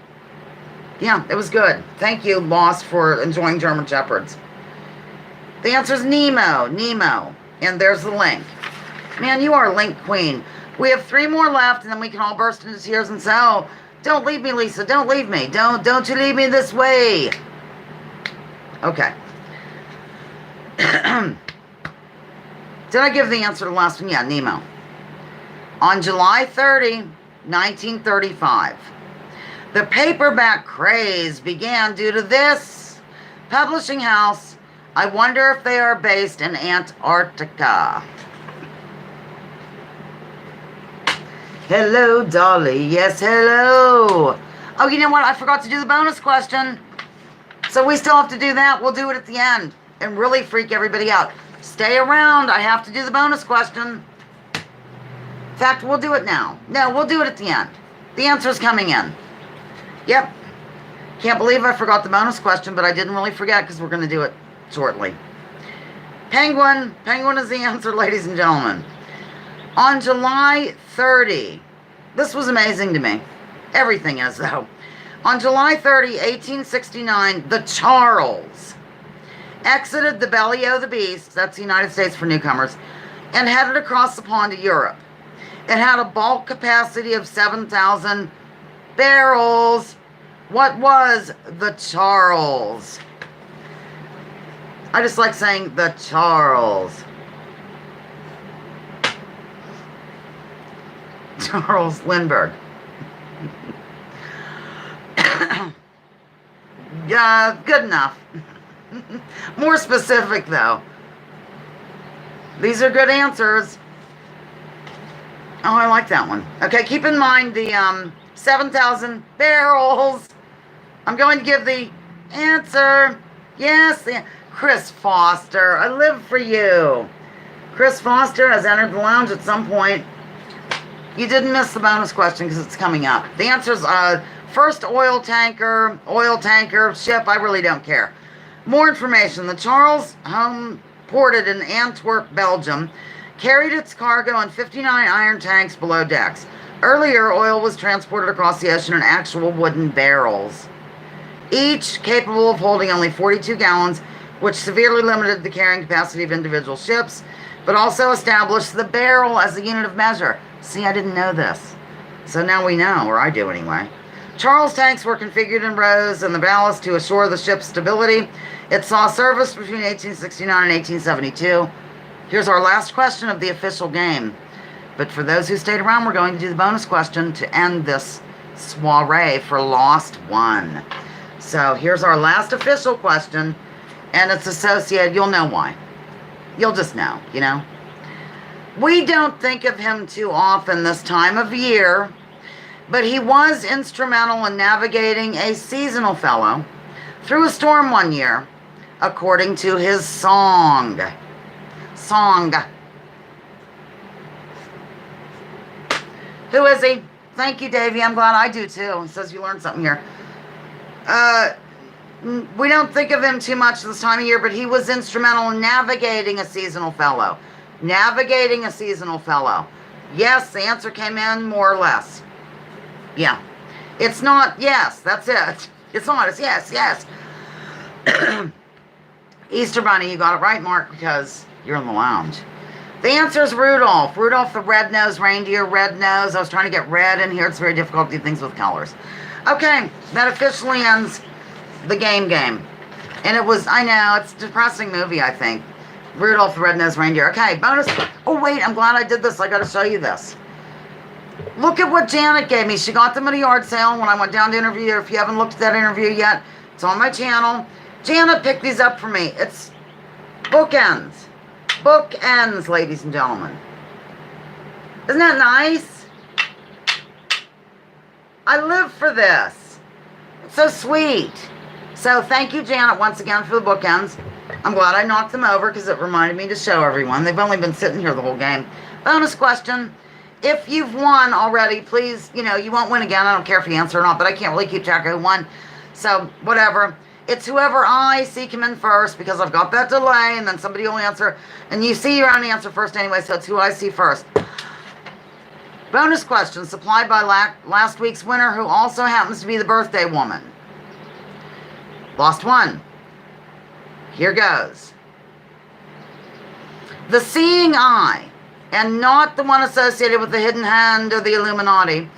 Yeah, it was good. Thank you, Lost, for enjoying German Shepherds. The answer's Nemo. Nemo. And there's the link. Man, you are a link queen. We have 3 more left, and then we can all burst into tears and say, oh, don't leave me, Lisa. Don't leave me. Don't you leave me this way. Okay. Did I give the answer to the last one? Yeah, Nemo. On July 30, 1935, the paperback craze began due to this publishing house I wonder if they are based in Antarctica. Hello, Dolly. Yes, hello. Oh, you know what? I forgot to do the bonus question. So we still have to do that. We'll do it at the end and really freak everybody out. Stay around. I have to do the bonus question. In fact, we'll do it now. No, we'll do it at the end. The answer's coming in. Yep. Can't believe I forgot the bonus question, but I didn't really forget because we're going to do it shortly. Penguin. Penguin is the answer, ladies and gentlemen. On July 30, this was amazing to me. Everything is, though. On July 30, 1869, the Charles exited the belly of the beast, that's the United States for newcomers, and headed across the pond to Europe. It had a bulk capacity of 7,000 barrels. What was the Charles? I just like saying the Charles. Charles Lindbergh. Yeah, good enough. More specific, though. These are good answers. Oh, I like that one. Okay, keep in mind the 7,000 barrels. I'm going to give the answer. Yes, Chris Foster. I live for you. Chris Foster has entered the lounge at some point. You didn't miss the bonus question because it's coming up. The answer is first oil tanker, ship. I really don't care. More information. The Charles, home ported in Antwerp, Belgium, carried its cargo in 59 iron tanks below decks. Earlier, oil was transported across the ocean in actual wooden barrels, each capable of holding only 42 gallons, which severely limited the carrying capacity of individual ships, but also established the barrel as a unit of measure. See, I didn't know this. So now we know, or I do anyway. Charles tanks were configured in rows in the ballast to assure the ship's stability. It saw service between 1869 and 1872. Here's our last question of the official game. But for those who stayed around, we're going to do the bonus question to end this soiree for Lost One. So here's our last official question, and it's associated. You'll know why. You'll just know, you know. We don't think of him too often this time of year, but he was instrumental in navigating a seasonal fellow through a storm one year, according to his song. Who is he? Thank you, Davey. I'm glad I do too. It says you learned something here. We don't think of him too much this time of year, but he was instrumental in navigating a seasonal fellow. Navigating a seasonal fellow. Yes, the answer came in more or less. Yeah. It's not yes, that's it. It's not, it's yes. Easter Bunny, you got it right, Mark, because you're in the lounge. The answer is Rudolph. Rudolph the red-nosed reindeer, red nose. I was trying to get red in here. It's very difficult to do things with colors. Okay, that officially ends the game. And it was, I know, it's a depressing movie, I think. Rudolph the red-nosed reindeer. Okay, bonus. Oh, wait, I'm glad I did this. I got to show you this. Look at what Janet gave me. She got them at a yard sale when I went down to interview her. If you haven't looked at that interview yet, it's on my channel. Janet picked these up for me. It's bookends. Bookends, ladies and gentlemen. Isn't that nice? I live for this. It's so sweet. So thank you, Janet, once again for the bookends. I'm glad I knocked them over because it reminded me to show everyone. They've only been sitting here the whole game. Bonus question. If you've won already, please, you won't win again. I don't care if you answer or not, but I can't really keep track of who won. So, whatever. It's whoever I see come in first because I've got that delay and then somebody will answer. And you see your own answer first anyway, so it's who I see first. Bonus question supplied by last week's winner who also happens to be the birthday woman. Lost one. Here goes. The seeing eye, and not the one associated with the hidden hand or the Illuminati,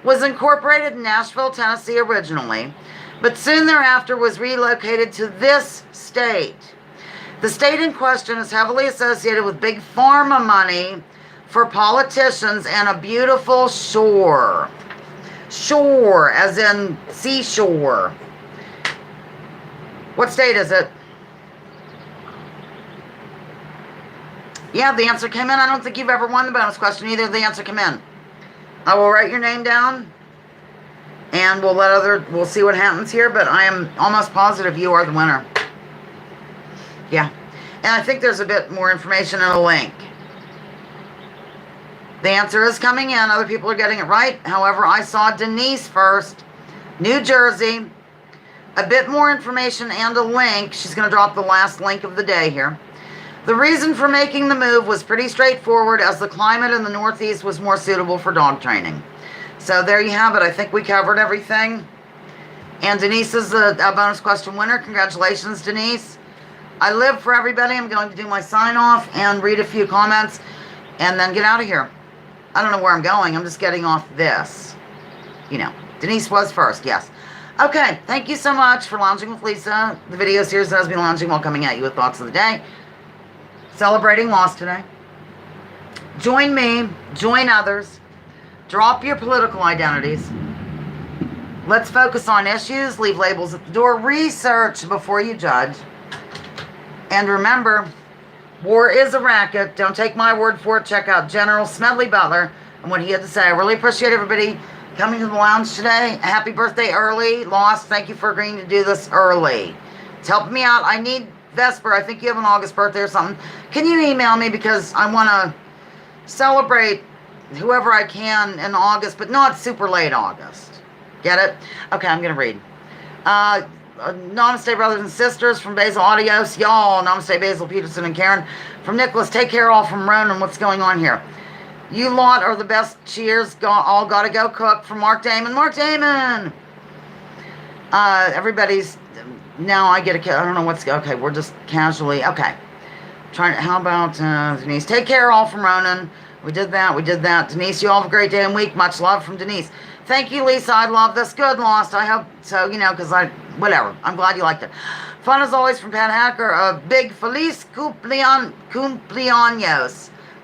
was incorporated in Nashville, Tennessee originally, but soon thereafter was relocated to this state. The state in question is heavily associated with big pharma money for politicians and a beautiful shore. Shore, as in seashore. What state is it? Yeah, the answer came in. I don't think you've ever won the bonus question either. The answer came in. I will write your name down, and we'll see what happens here, but I am almost positive you are the winner. Yeah. And I think there's a bit more information in a link. The answer is coming in. Other people are getting it right. However, I saw Denise first. New Jersey. A bit more information and a link. She's going to drop the last link of the day here. The reason for making the move was pretty straightforward, as the climate in the Northeast was more suitable for dog training. So there you have it. I think we covered everything. And Denise is a bonus question winner. Congratulations, Denise. I live for everybody. I'm going to do my sign off and read a few comments and then get out of here. I don't know where I'm going. I'm just getting off this. You know, Denise was first, yes. Okay, thank you so much for Lounging with Lisa. The video series that has been lounging while coming at you with thoughts of the day. Celebrating loss today. Join me, join others. Drop your political identities. Let's focus on issues, leave labels at the door, research before you judge. And remember, war is a racket. Don't take my word for it. Check out General Smedley Butler and what he had to say. I really appreciate everybody coming to the lounge today. Happy birthday early. Lost, thank you for agreeing to do this early. It's helping me out. I need Vesper. I think you have an August birthday or something. Can you email me, because I want to celebrate whoever I can in August, but not super late August. Get it? Okay, I'm going to read. Namaste, brothers and sisters, from Basil Audios. Y'all, namaste, Basil, Peterson, and Karen. From Nicholas, take care, all. From Ronan, what's going on here? You lot are the best. Cheers. All gotta go cook. From Mark Damon. Mark Damon! Everybody's... Now I get a... I don't know what's... Okay, we're just casually... Okay. How about Denise? Take care, all. From Ronan. We did that. We did that. Denise, you all have a great day and week. Much love from Denise. Thank you, Lisa. I love this. Good, Lost. I hope so, you know, because whatever. I'm glad you liked it. Fun as always from Pat Hacker. A big Feliz cumpleaños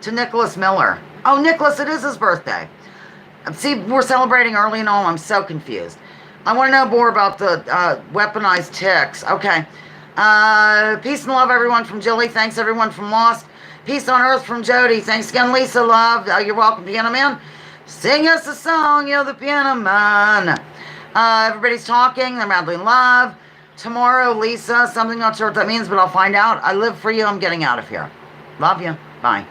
to Nicholas Miller. Oh, Nicholas, it is his birthday. See, we're celebrating early and all. I'm so confused. I want to know more about the weaponized ticks. Okay. Peace and love, everyone, from Jilly. Thanks, everyone, from Lost. Peace on Earth from Jody. Thanks again, Lisa. Love. You're welcome, Piano Man. Sing us a song, you're the Piano Man. Everybody's talking. They're madly in love. Tomorrow, Lisa. Something, not sure what that means, but I'll find out. I live for you. I'm getting out of here. Love you. Bye.